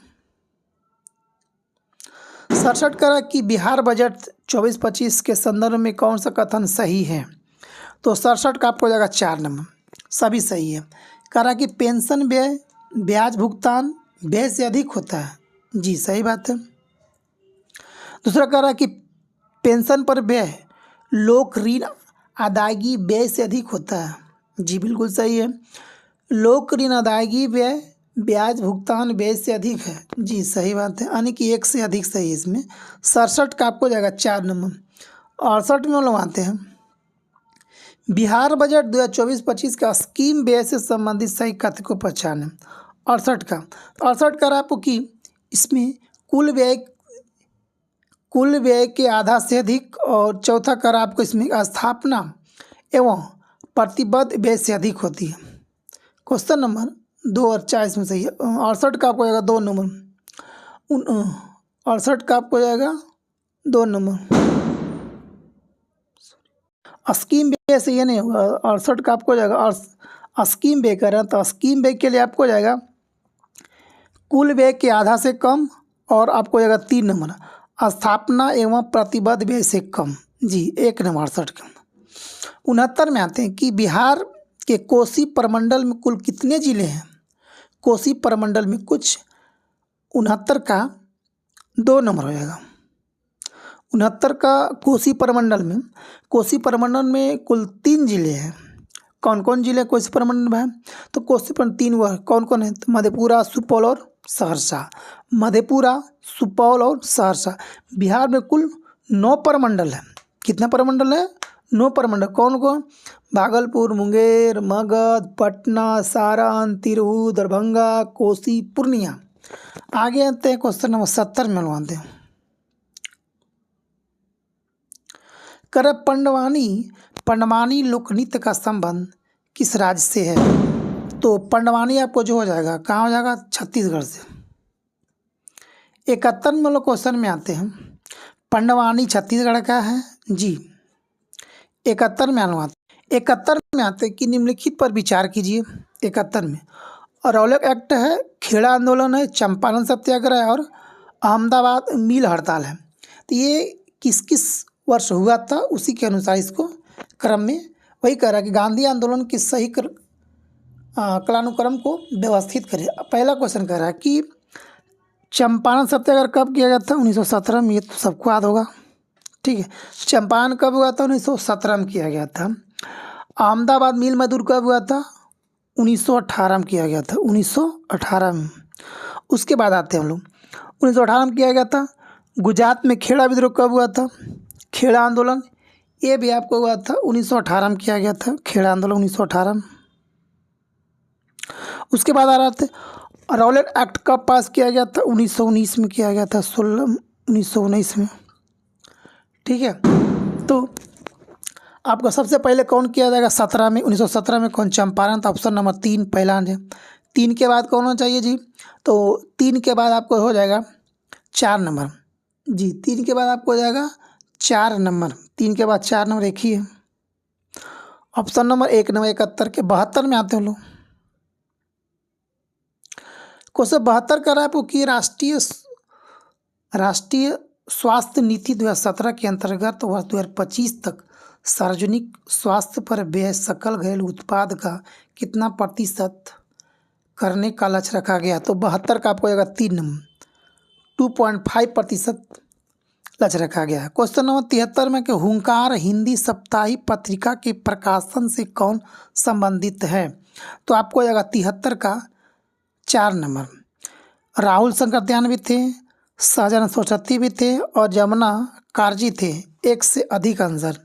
67 करा कि बिहार बजट 24-25 के संदर्भ में कौन सा कथन सही है? तो 67 का आपको हो जाएगा 4 नंबर, सभी सही है। करा कि पेंशन व्यय ब्याज भुगतान व्यय से अधिक होता है, जी सही बात है। दूसरा करा कि पेंशन पर व्यय लोक ऋण अदायगी व्यय से अधिक होता है, जी बिल्कुल सही है। लोक ऋण अदायगी व्यय ब्याज भुगतान व्यय से अधिक है, जी सही बात है, यानी कि 1 से अधिक सही है इसमें। 67 का आपको जाएगा 4 नंबर। 68 में लोग आते हैं, बिहार बजट 2024-25 का स्कीम व्यय से संबंधित सही कथन को पहचानें। 68 का, 68 का आपको कि इसमें कुल व्यय के आधा से अधिक, और चौथा कर आपको इसमें स्थापना एवं प्रतिबद्ध व्यय से अधिक होती है। क्वेश्चन नंबर 2 और 4 इसमें सही है। 68 का आपको जाएगा 2 नंबर, 68 का आपको जाएगा 2 नंबर। स्कीम व्यय से ये नहीं होगा, 68 का आपको जाएगा। और स्कीम व्यय कर रहे हैं तो स्कीम व्यय के लिए आपको जाएगा कुल व्यय के आधा से कम, और आपको जाएगा 3 नंबर स्थापना एवं प्रतिबद्ध व्यय से कम। जी 1 नंबर 68 के। 69 में आते हैं कि बिहार के कोसी प्रमंडल में कुल कितने जिले हैं। कोसी प्रमंडल में कुछ 69 का 2 नंबर हो जाएगा। 69 का कोसी प्रमंडल में कुल 3 जिले हैं। कौन कौन जिले कोसी प्रमंडल में है? तो कोसी प्रमंडल 3 वो है। कौन कौन है? तो मधेपुरा, सुपौल और सहरसा। मधेपुरा, सुपौल और सहरसा। बिहार में कुल 9 प्रमंडल है। कितना प्रमंडल है? 9 प्रमंडल। कौन कौन? भागलपुर, मुंगेर, मगध, पटना, सारण, तिरहू, दरभंगा, कोसी, पूर्णिया। आगे आते हैं क्वेश्चन नंबर 70 में बनवाते हैं। कर पंडवानी लोकनृत्य का संबंध किस राज्य से है? तो पंडवानी आपको जो हो जाएगा, कहाँ हो जाएगा? छत्तीसगढ़ से। 71 में लोग क्वेश्चन में आते हैं, पंडवानी छत्तीसगढ़ का है। जी 71 में आते हैं कि निम्नलिखित पर विचार कीजिए। 71 में रौलक एक्ट है, खेड़ा आंदोलन है, चंपारण सत्याग्रह है और अहमदाबाद मिल हड़ताल है। तो ये किस किस वर्ष हुआ था, उसी के अनुसार इसको क्रम में वही कह रहा है कि गांधी आंदोलन के सही कालानुक्रम को व्यवस्थित करें। पहला क्वेश्चन कह रहा है कि चंपारण सत्याग्रह कब किया गया था? 1917 में। ये तो सबको याद होगा, ठीक है। चंपारण कब हुआ था? 1917 में किया गया था। अहमदाबाद मिल मजदूर कब हुआ था? 1918 में किया गया था। 1918 में। उसके बाद आते हैं हम लोग, 1918 में किया गया था। गुजरात में खेड़ा विद्रोह कब हुआ था? खेड़ा आंदोलन, ये भी आपको हुआ था 1918 में किया गया था। खेड़ा आंदोलन 1918 में। उसके बाद आ रहा था रौलट एक्ट कब पास किया गया था? 1919 में किया गया था। 1919 में, ठीक है। तो आपको सबसे पहले कौन किया जाएगा? 17 में। 1917 में कौन? चंपारण। तो ऑप्शन नंबर 3 पहला है। 3 के बाद कौन होना चाहिए जी? तो 3 के बाद आपको हो जाएगा 4 नंबर। जी 3 के बाद आपको हो जाएगा 4 नंबर। 3 के बाद 4 नंबर एक ही है। ऑप्शन नंबर 1 नंबर 71 के। 72 में आते हैं लोग। क्वेश्चन 72 कर रहा है आपको कि राष्ट्रीय स्वास्थ्य नीति 2017 के अंतर्गत वर्ष 2025 तक सार्वजनिक स्वास्थ्य पर व्यय सकल घरेलू उत्पाद का कितना प्रतिशत करने का लक्ष्य रखा गया? तो 72 का आपको आएगा 3 नंबर, 2.5% लक्ष्य रखा गया है। क्वेश्चन नंबर 73 में कि हुंकार हिंदी साप्ताहिक पत्रिका के प्रकाशन से कौन संबंधित है? तो आपको आएगा 73 का 4 नंबर। राहुल शंकरदयान भी थे, सहजानंद सरस्वती भी थे और जमुना कार्जी थे। एक से अधिक आंसर।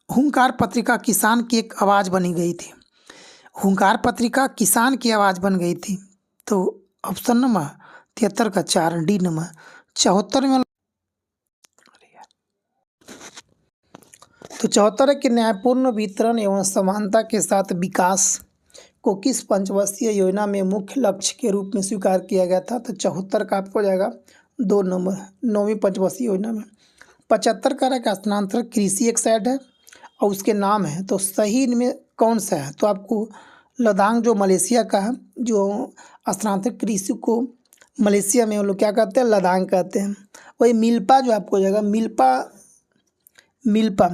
हुंकार पत्रिका किसान की एक आवाज़ बनी गई थी। हुंकार पत्रिका किसान की आवाज़ बन गई थी। तो ऑप्शन नंबर 73 का 4 डी नंबर। 74 में तो 74 है कि न्यायपूर्ण वितरण एवं समानता के साथ विकास को किस पंचवर्षीय योजना में मुख्य लक्ष्य के रूप में स्वीकार किया गया था? तो 74 का आपको जाएगा 2 नंबर, 9वीं पंचवर्षीय योजना में। 75 का रहा स्थानांतरण कृषि एक साइड है और उसके नाम है, तो सही इनमें कौन सा है? तो आपको लद्दाख जो मलेशिया का है, जो स्थानांतरित कृषि को मलेशिया में वो लोग क्या कहते हैं? लद्दाख कहते हैं। वही मिल्पा जो आपको जाएगा, मिल्पा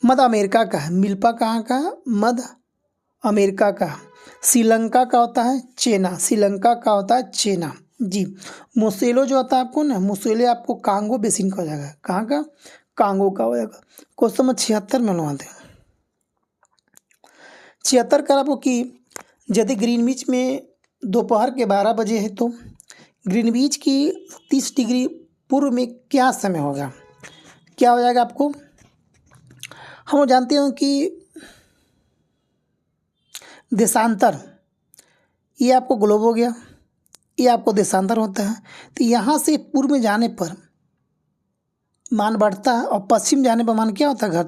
मध्य अमेरिका का है। मिल्पा कहाँ का है? मध्य अमेरिका का। श्रीलंका का होता है चेना। श्रीलंका का होता है चेना। जी मोसेलो जो होता है आपको ना, मोसेले आपको कांगो बेसिन का हो जाएगा। कहाँ का? कांगो का हो जाएगा। क्वेश्चन नंबर 76 में लगवाते हैं। 76 का आपको कि यदि ग्रीनविच में दोपहर के 12 बजे है तो ग्रीनविच की 30 डिग्री पूर्व में क्या समय होगा? क्या हो जाएगा आपको? हम जानते हैं कि देशांतर, ये आपको ग्लोब हो गया, ये आपको देशांतर होता है। तो यहाँ से पूर्व में जाने पर मान बढ़ता है और पश्चिम जाने पर मान क्या होता है?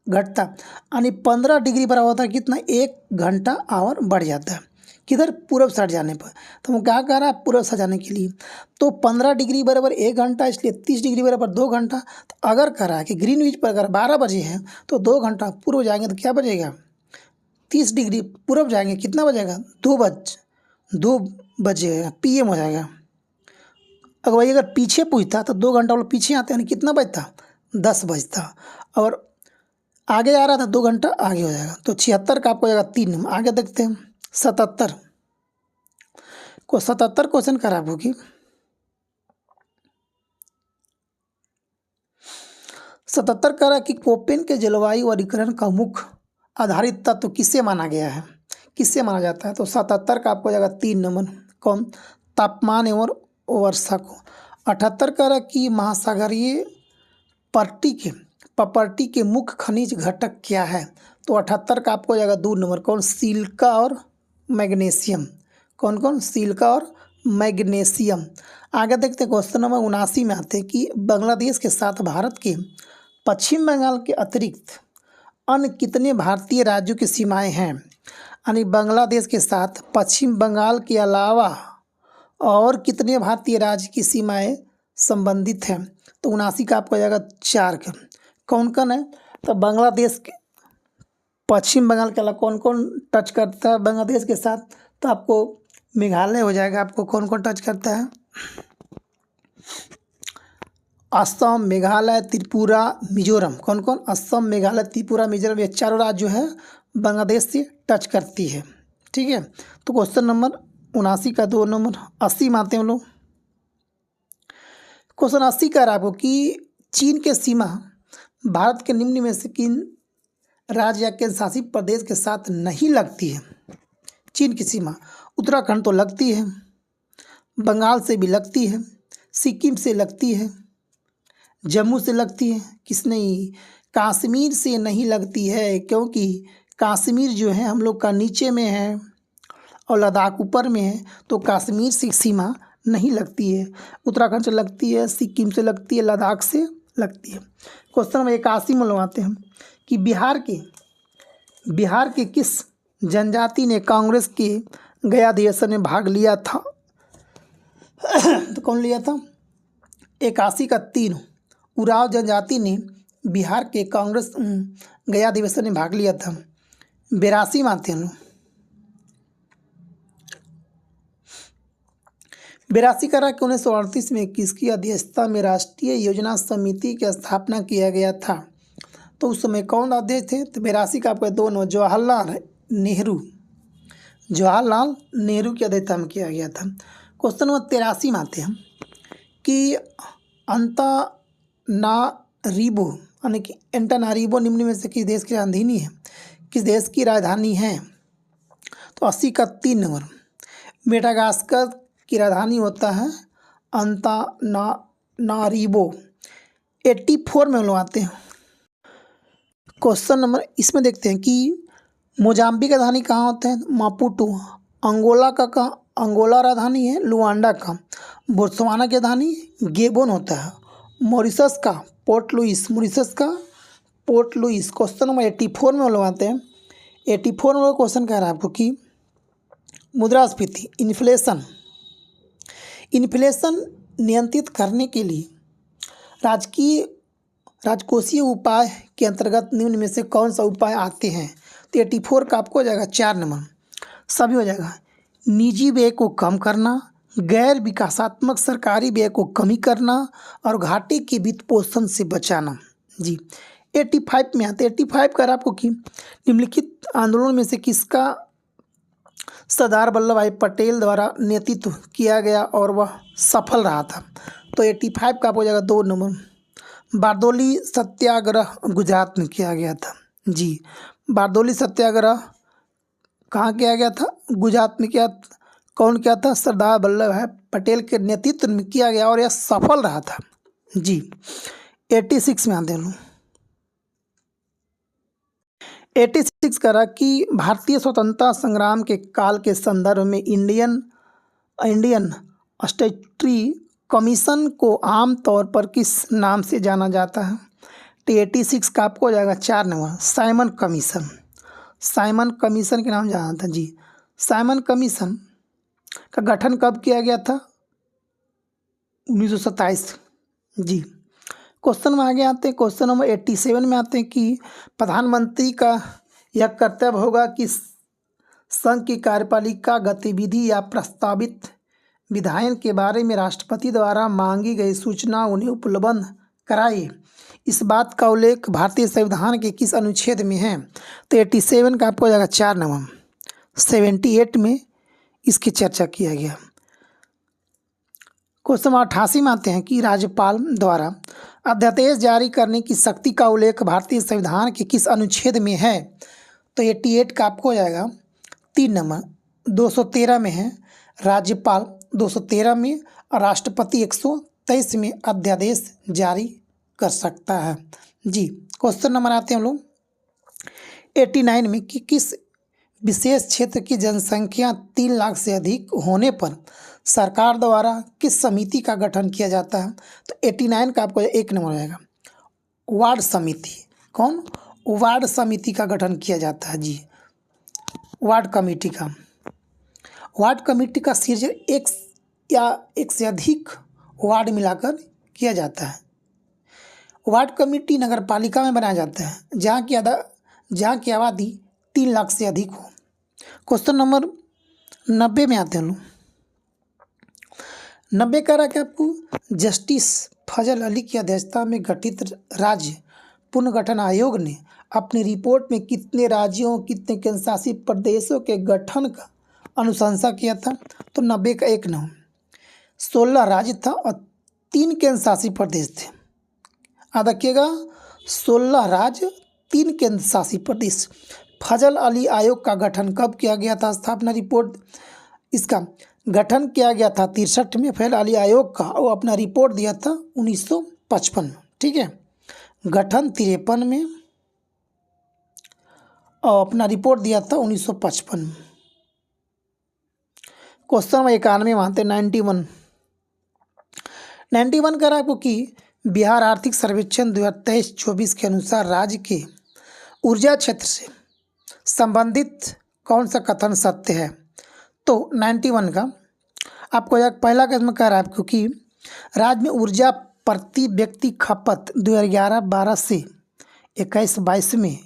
घटता। यानी 15 डिग्री बराबर होता है कितना? 1 घंटा आवर बढ़ जाता है। किधर? पूर्व साइड जाने पर। तो हम क्या कह रहा है? पूर्व साइड जाने के लिए तो 15 डिग्री बराबर 1 घंटा, इसलिए 30 डिग्री बराबर 2 घंटा। तो अगर कह रहा है कि ग्रीनविच पर अगर 12 बजे है तो 2 घंटा पूर्व जाएंगे तो क्या बजेगा? 30 डिग्री पूर्व जाएंगे कितना बजेगा? 2 बजे PM हो जाएगा। अगर वही अगर पीछे पूछता तो 2 घंटा वो पीछे आते, यानी कितना बजता, 10 बजता। और आगे आ रहा था 2 घंटा आगे हो जाएगा। तो 76 का आपको हो जाएगा 3 नंबर। आगे देखते हैं 77 को, 77 क्वेश्चन खराब होगी। 77 कह रहा है कि कोपेन के जलवायु वर्गीकरण का मुख्य आधारित तत्व किसे माना गया है, किससे माना जाता है। तो 77 का आपको हो जाएगा 3 नंबर। कौन, तापमान एवं वर्षा को। 78 कह रहा है कि महासागरीय प्रॉपर्टी के मुख्य खनिज घटक क्या है। तो 78 का आपको हो जाएगा 2 नंबर। कौन, सिलिका और मैग्नीशियम। कौन कौन, सिलिका और मैग्नीशियम। आगे देखते हैं क्वेश्चन नंबर 79 में आते हैं कि बांग्लादेश के साथ भारत के पश्चिम बंगाल के अतिरिक्त अन्य कितने भारतीय राज्यों की सीमाएं हैं। यानी बांग्लादेश के साथ पश्चिम बंगाल के अलावा और कितने भारतीय राज्य की सीमाएं संबंधित हैं। तो 79 का आपको हो जाएगा 4 का। कौन कौन है, तो बांग्लादेश के पश्चिम बंगाल के अलावा कौन कौन टच करता है बांग्लादेश के साथ। तो आपको मेघालय हो जाएगा। आपको कौन कौन टच करता है, असम, मेघालय, त्रिपुरा, मिजोरम। कौन कौन, असम, मेघालय, त्रिपुरा, मिजोरम, ये चारों राज्य जो है बांग्लादेश से टच करती है। ठीक है, तो क्वेश्चन नंबर 79 का 2 नंबर। 80 में आते हैं हम लोग। क्वेश्चन 80 कह रहा है आपको कि चीन के सीमा भारत के निम्न में से किन राज्य या केंद्र शासित प्रदेश के साथ नहीं लगती है। चीन की सीमा उत्तराखंड तो लगती है, बंगाल से भी लगती है, सिक्किम से लगती है, जम्मू से लगती है, किस नहीं, कश्मीर से नहीं लगती है, क्योंकि कश्मीर जो है हम लोग का नीचे में है और लद्दाख ऊपर में है, तो कश्मीर से सीमा नहीं लगती है। उत्तराखंड से लगती है, सिक्किम से लगती है, लद्दाख से लगती है। क्वेश्चन नंबर 81 में लगाते हैं कि बिहार के किस जनजाति ने कांग्रेस के गया अधिवेशन में भाग लिया था। तो कौन लिया था, 81 का 3 उराव जनजाति ने बिहार के कांग्रेस गया अधिवेशन में भाग लिया था। 82 में आते हैं। 82 का कि 1938 में किसकी अध्यक्षता में राष्ट्रीय योजना समिति की स्थापना किया गया था। तो उस समय कौन अध्यक्ष थे। तो 82 का आपको 2 नंबर, जवाहरलाल नेहरू की अध्यक्षता में किया गया था। क्वेश्चन नंबर 83 में आते हैं कि अंतानारीबो यानी कि एंटानारीबो निम्न में से किस देश की राजधानी है, किस देश की राजधानी है। तो 80 का 3 नंबर। मेडागास्कर की राजधानी होता है अंतानारीबो। 84 में हम लोग आते हैं। क्वेश्चन नंबर इसमें देखते हैं कि मोजाम्बिक का राजधानी कहाँ होता है, मापुटो। अंगोला का अंगोला राजधानी है लुआंडा का। बोत्सवाना की राजधानी गेबोन होता है। मॉरिशस का पोर्ट लुइस, क्वेश्चन नंबर 84 में हम लोग आते हैं। 84 में क्वेश्चन कह रहा है आपको कि मुद्रास्फीति इन्फ्लेशन नियंत्रित करने के लिए राजकोषीय उपाय के अंतर्गत निम्न में से कौन सा उपाय आते हैं। तो 84 का आपको हो जाएगा 4 नंबर। सभी हो जाएगा, निजी व्यय को कम करना, गैर विकासात्मक सरकारी व्यय को कमी करना और घाटे के वित्त पोषण से बचाना। जी 85 में आते। 85 का आपको कि निम्नलिखित आंदोलन में से किसका सरदार वल्लभ भाई पटेल द्वारा नेतृत्व किया गया और वह सफल रहा था। तो 85 का हो जाएगा 2 नंबर। बारदोली सत्याग्रह गुजरात में किया गया था। जी बारदोली सत्याग्रह कहाँ किया गया था, गुजरात में। कौन किया था, सरदार वल्लभ भाई पटेल के नेतृत्व में किया गया और यह सफल रहा था। जी 86 में आते हैं। 86 करा कि भारतीय स्वतंत्रता संग्राम के काल के संदर्भ में इंडियन स्टैट्यूटरी कमीशन को आम तौर पर किस नाम से जाना जाता है। तो 86 का आपको हो जाएगा 4 नंबर, साइमन कमीशन के नाम जाना था। जी साइमन कमीशन का गठन कब किया गया था, 1927। जी क्वेश्चन में आगे आते हैं। क्वेश्चन नंबर 87 में आते हैं कि प्रधानमंत्री का यह कर्तव्य होगा कि संघ की कार्यपालिका गतिविधि या प्रस्तावित विधायन के बारे में राष्ट्रपति द्वारा मांगी गई सूचना उन्हें उपलब्ध कराई। इस बात का उल्लेख भारतीय संविधान के किस अनुच्छेद में है? तो 87 का आपको हो जाएगा 4 नंबर। 78 में इसकी चर्चा किया गया। क्वेश्चन नंबर 88 में आते हैं कि राज्यपाल द्वारा अध्यादेश जारी करने की शक्ति का उल्लेख भारतीय संविधान के किस अनुच्छेद में है? तो 88 का आपको हो जाएगा 3 नंबर। 213 में है राज्यपाल, 213 में, और राष्ट्रपति 123 में अध्यादेश जारी कर सकता है। जी, क्वेश्चन नंबर आते हैं हम लोग 89 में कि किस विशेष क्षेत्र की जनसंख्या 3 लाख से अधिक होने पर सरकार द्वारा किस समिति का गठन किया जाता है? तो 89 का आपको 1 नंबर रहेगा वार्ड समिति। कौन? वार्ड समिति का गठन किया जाता है। जी, वार्ड कमेटी का। वार्ड कमेटी का सृजन एक या एक से अधिक वार्ड मिलाकर किया जाता है। वार्ड कमेटी नगर पालिका में बनाया जाता है जहाँ की आबादी 3 लाख से अधिक हो। क्वेश्चन नंबर 90 में आते हैं लोग। 90 कह रहा है कि आपको जस्टिस फजल अली की अध्यक्षता में गठित राज्य पुनर्गठन आयोग ने अपनी रिपोर्ट में कितने राज्यों, कितने केंद्र शासित प्रदेशों के गठन का अनुशंसा किया था? तो 90 का 1 नंबर। 16 राज्य था और 3 केंद्र शासित प्रदेश थे। याद रखिएगा, 16 राज्य, 3 केंद्र शासित प्रदेश। फजल अली आयोग का गठन कब किया गया था? स्थापना रिपोर्ट इसका गठन किया गया था 63 में। फजल अली आयोग का वो अपना रिपोर्ट दिया था 1955 में। ठीक है, गठन 53 में और अपना रिपोर्ट दिया था 1955 में। क्वेश्चन नंबर 91 मानते 91 कह रहा है आपको कि बिहार आर्थिक सर्वेक्षण 2023-24 के अनुसार राज्य के ऊर्जा क्षेत्र से संबंधित कौन सा कथन सत्य है? तो 91 का आपको एक पहला कदम कह रहा है आपको कि राज्य में ऊर्जा प्रति व्यक्ति खपत 2011-12 से 21-22 में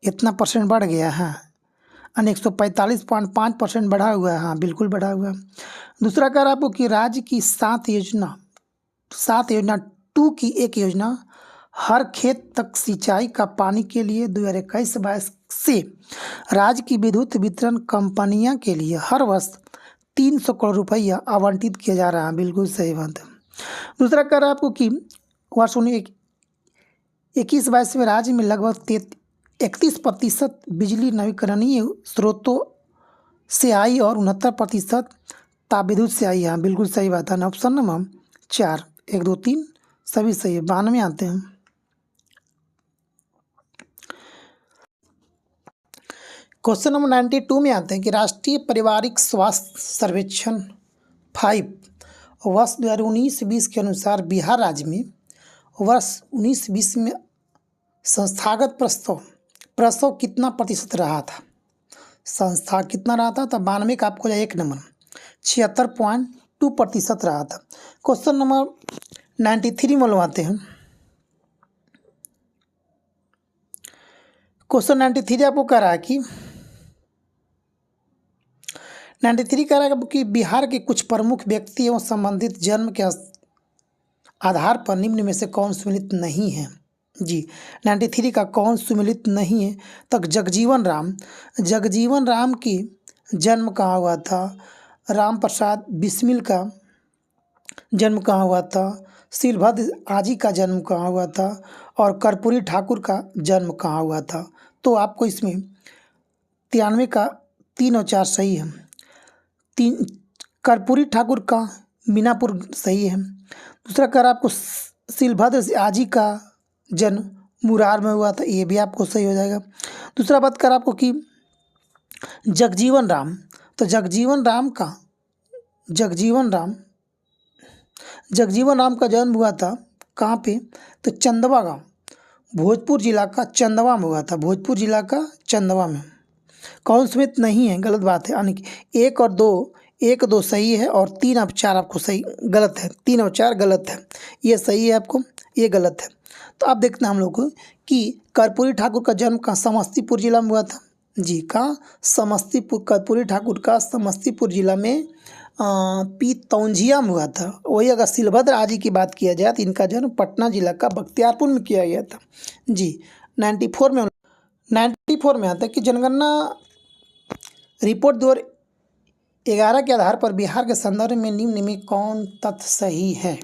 इतना परसेंट बढ़ गया है, यानी 145.5% बढ़ा हुआ है। हाँ, बिल्कुल बढ़ा हुआ है। दूसरा कह रहा है आपको कि राज्य की 7 योजना 2 की एक योजना हर खेत तक सिंचाई का पानी के लिए 2021-22 से राज्य की विद्युत वितरण कंपनियां के लिए हर वर्ष 300 करोड़ रुपया आवंटित किया जा रहा है। बिल्कुल सही बात है। दूसरा कह रहा है आपको कि वर्ष 2021-22 में राज्य में लगभग 31% बिजली नवीकरणीय स्रोतों से आई और 69% ताप विद्युत से आई है। बिल्कुल सही बात है। ऑप्शन नंबर 4, 1, 2, 3 सभी सही है। 92 आते हैं। क्वेश्चन नंबर 92 में आते हैं कि राष्ट्रीय पारिवारिक स्वास्थ्य सर्वेक्षण 5 वर्ष 2019-20 के अनुसार बिहार राज्य में वर्ष 19-20 में संस्थागत प्रसव कितना प्रतिशत रहा था? संस्था कितना रहा था? तो 92 का आपको 1 नंबर 76.2% रहा था। क्वेश्चन नंबर 93 में आते हैं। क्वेश्चन 93 आपको कह रहा है कि 93 कह रहा है कि बिहार के कुछ प्रमुख व्यक्तियों संबंधित जन्म के आधार पर निम्न में से कौन सम्मिलित नहीं है? जी, 93 का कौन सम्मिलित नहीं है? तक जगजीवन राम की जन्म कहाँ हुआ था? राम प्रसाद बिस्मिल का जन्म कहाँ हुआ था? शीलभद्र आजी का जन्म कहाँ हुआ था? और कर्पूरी ठाकुर का जन्म कहाँ हुआ था? तो आपको इसमें 93 का 3 और 4 सही है। कर्पूरी ठाकुर का मीनापुर सही है। दूसरा कर आपको शीलभद्र आजी का जन्म मुरार में हुआ था, ये भी आपको सही हो जाएगा। दूसरा बात कर आपको कि जगजीवन राम, तो जगजीवन राम का जन्म हुआ था कहाँ पे? तो चंदवा गाँव, भोजपुर जिला का चंदवा में हुआ था। भोजपुर जिला का चंदवा में। कौन समित नहीं है, गलत बात है। यानी कि 1 और 2 सही है और 3 और 4 आपको सही गलत है। 3 और 4 गलत है, ये सही है आपको, ये गलत है। तो आप देखते हैं हम लोग को कि कर्पूरी ठाकुर का जन्म का समस्तीपुर जिला में हुआ था। जी का समस्तीपुर, कर्पूरी ठाकुर का समस्तीपुर जिला में पीतौंझिया में हुआ था। वही अगर सिलभद्र आजी की बात किया जाए तो इनका जन्म पटना जिला का बख्तियारपुर में किया गया था। जी 94 में आता है कि जनगणना रिपोर्ट 2011 के आधार पर बिहार के संदर्भ में निम्न में कौन तथ्य सही है।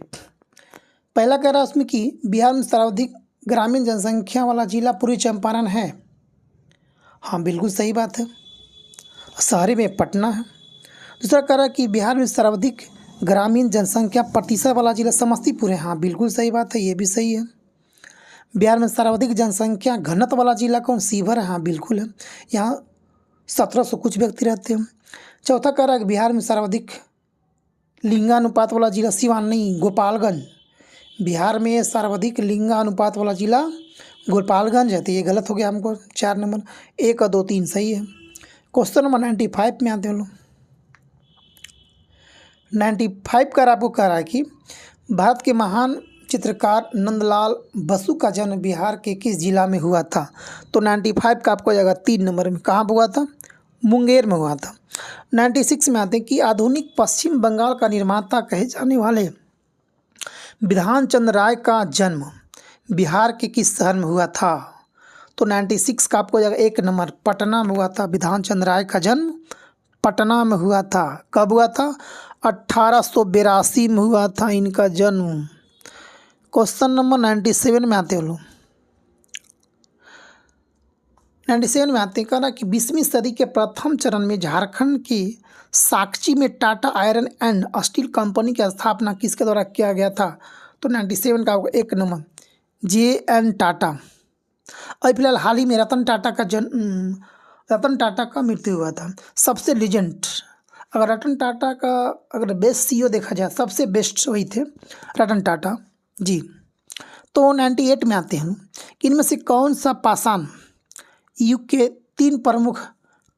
पहला कह रहा है उसमें कि बिहार में सर्वाधिक ग्रामीण जनसंख्या वाला जिला पूर्वी चंपारण है। हाँ बिल्कुल सही बात है। शहरी में पटना है। दूसरा कह रहा है कि बिहार में सर्वाधिक ग्रामीण जनसंख्या प्रतिशत वाला जिला समस्तीपुर है। हाँ बिल्कुल सही बात है, ये भी सही है। बिहार में सर्वाधिक जनसंख्या घनत्व वाला जिला कौन, शिवहर है। हाँ बिल्कुल है, यहाँ 1700 कुछ व्यक्ति रहते हैं। चौथा कह रहा है कि बिहार में सर्वाधिक लिंगानुपात वाला जिला सिवान नहीं, गोपालगंज। बिहार में सर्वाधिक लिंगानुपात वाला जिला गोपालगंज है, तो ये गलत हो गया हमको। 4 नंबर, 1 और 2 3 सही है। क्वेश्चन नंबर 95 में आते हैं लोग। 95 का आपको कह रहा है कि भारत के महान चित्रकार नंदलाल बसु का जन्म बिहार के किस जिला में हुआ था। तो 95 का आपको जाएगा 3 नंबर में, कहाँ हुआ था, मुंगेर में हुआ था। 96 में आते हैं कि आधुनिक पश्चिम बंगाल का निर्माता कहे जाने वाले विधान चंद्र राय का जन्म बिहार के किस शहर में हुआ था। तो 96 का आपको जाएगा 1 नंबर, पटना में हुआ था। विधान चंद्र राय का जन्म पटना में हुआ था। कब हुआ था, 1882 में हुआ था इनका जन्म। क्वेश्चन नंबर 97 में आते हो लोग। 97 में आते हैं, कहना कि 20वीं सदी के प्रथम चरण में झारखंड के साकची में Tata iron and steel company की स्थापना किसके द्वारा किया गया था। तो 97 का 1 नंबर, JN टाटा। अभी फिलहाल हाल ही में रतन टाटा का मृत्यु हुआ था। सबसे लीजेंड, अगर रतन टाटा का अगर बेस्ट CEO देखा जाए, सबसे बेस्ट वही थे रतन टाटा जी। तो 98 में आते हैं कि इनमें से कौन सा पाषाण युग के 3 प्रमुख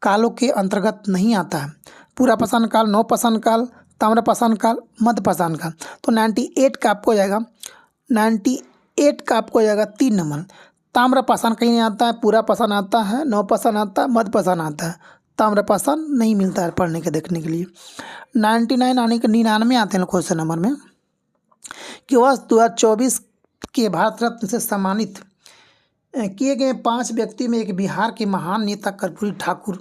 कालों के अंतर्गत नहीं आता है। पूरा पाषाण काल, नव पाषाण काल, ताम्र पाषाण काल, मध्य पाषाण काल। तो 98 का आपको जाएगा 3 नंबर। ताम्र पाषाण कहीं नहीं आता है, पूरा पाषाण आता है, नव पाषाण आता है, मध्य पाषाण आता है। ताम्र पाषाण नहीं मिलता है पढ़ने के देखने के लिए। 99 आने के 99 आते हैं क्वेश्चन नंबर में कि वर्ष 2024 के भारत रत्न से सम्मानित किए गए 5 व्यक्ति में एक बिहार के महान नेता कर्पूरी ठाकुर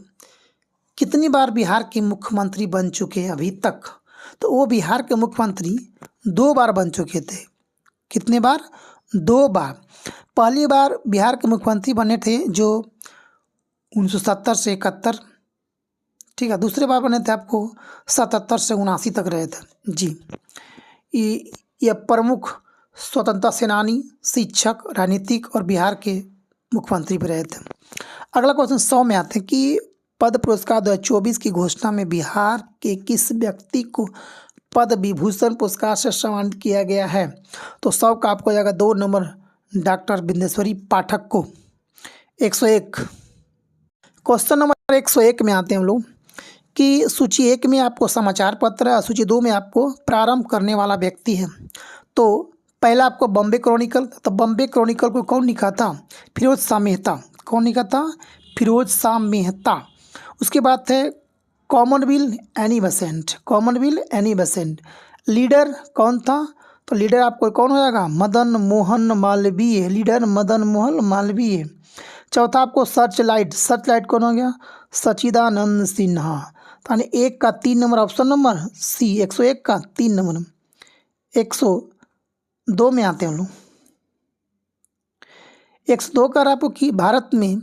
कितनी बार बिहार के मुख्यमंत्री बन चुके हैं अभी तक। तो वो बिहार के मुख्यमंत्री 2 बार बन चुके थे। कितने बार, 2 बार। पहली बार बिहार के मुख्यमंत्री बने थे जो 1970 से 71, ठीक है। दूसरे बार बने थे आपको 77 से 79 तक रहे थे जी। ये प्रमुख स्वतंत्रता सेनानी, शिक्षक, राजनीतिक और बिहार के मुख्यमंत्री भी रहे थे। अगला क्वेश्चन 100 में आते हैं कि पद्म पुरस्कार 2024 की घोषणा में बिहार के किस व्यक्ति को पद्म विभूषण पुरस्कार से सम्मानित किया गया है। तो 100 का आपको जाएगा 2 नंबर, डॉक्टर बिंदेश्वरी पाठक को। 101 क्वेश्चन नंबर 101 में आते हैं हम लोग कि सूची 1 में आपको समाचार पत्र है, सूची 2 में आपको प्रारंभ करने वाला व्यक्ति है। तो पहला आपको बॉम्बे क्रॉनिकल, तो बॉम्बे क्रॉनिकल को कौन लिखा था, फिरोज शाह मेहता। कौन लिखा था, फिरोज शाह मेहता। उसके बाद थे Commonwealth Annie Besant, Commonwealth Annie Besant. Leader कौन था, तो लीडर आपको कौन हो जाएगा, मदन मोहन मालवीय, लीडर मदन मोहन मालवीय। चौथा आपको सर्च लाइट, सर्च लाइट कौन हो गया, सच्चिदानंद सिन्हा। तो 1 का 3 नंबर, ऑप्शन नंबर सी, 101 का 3 नंबर। 102 में आते हैं हम लोग। 102 का आपको कि भारत में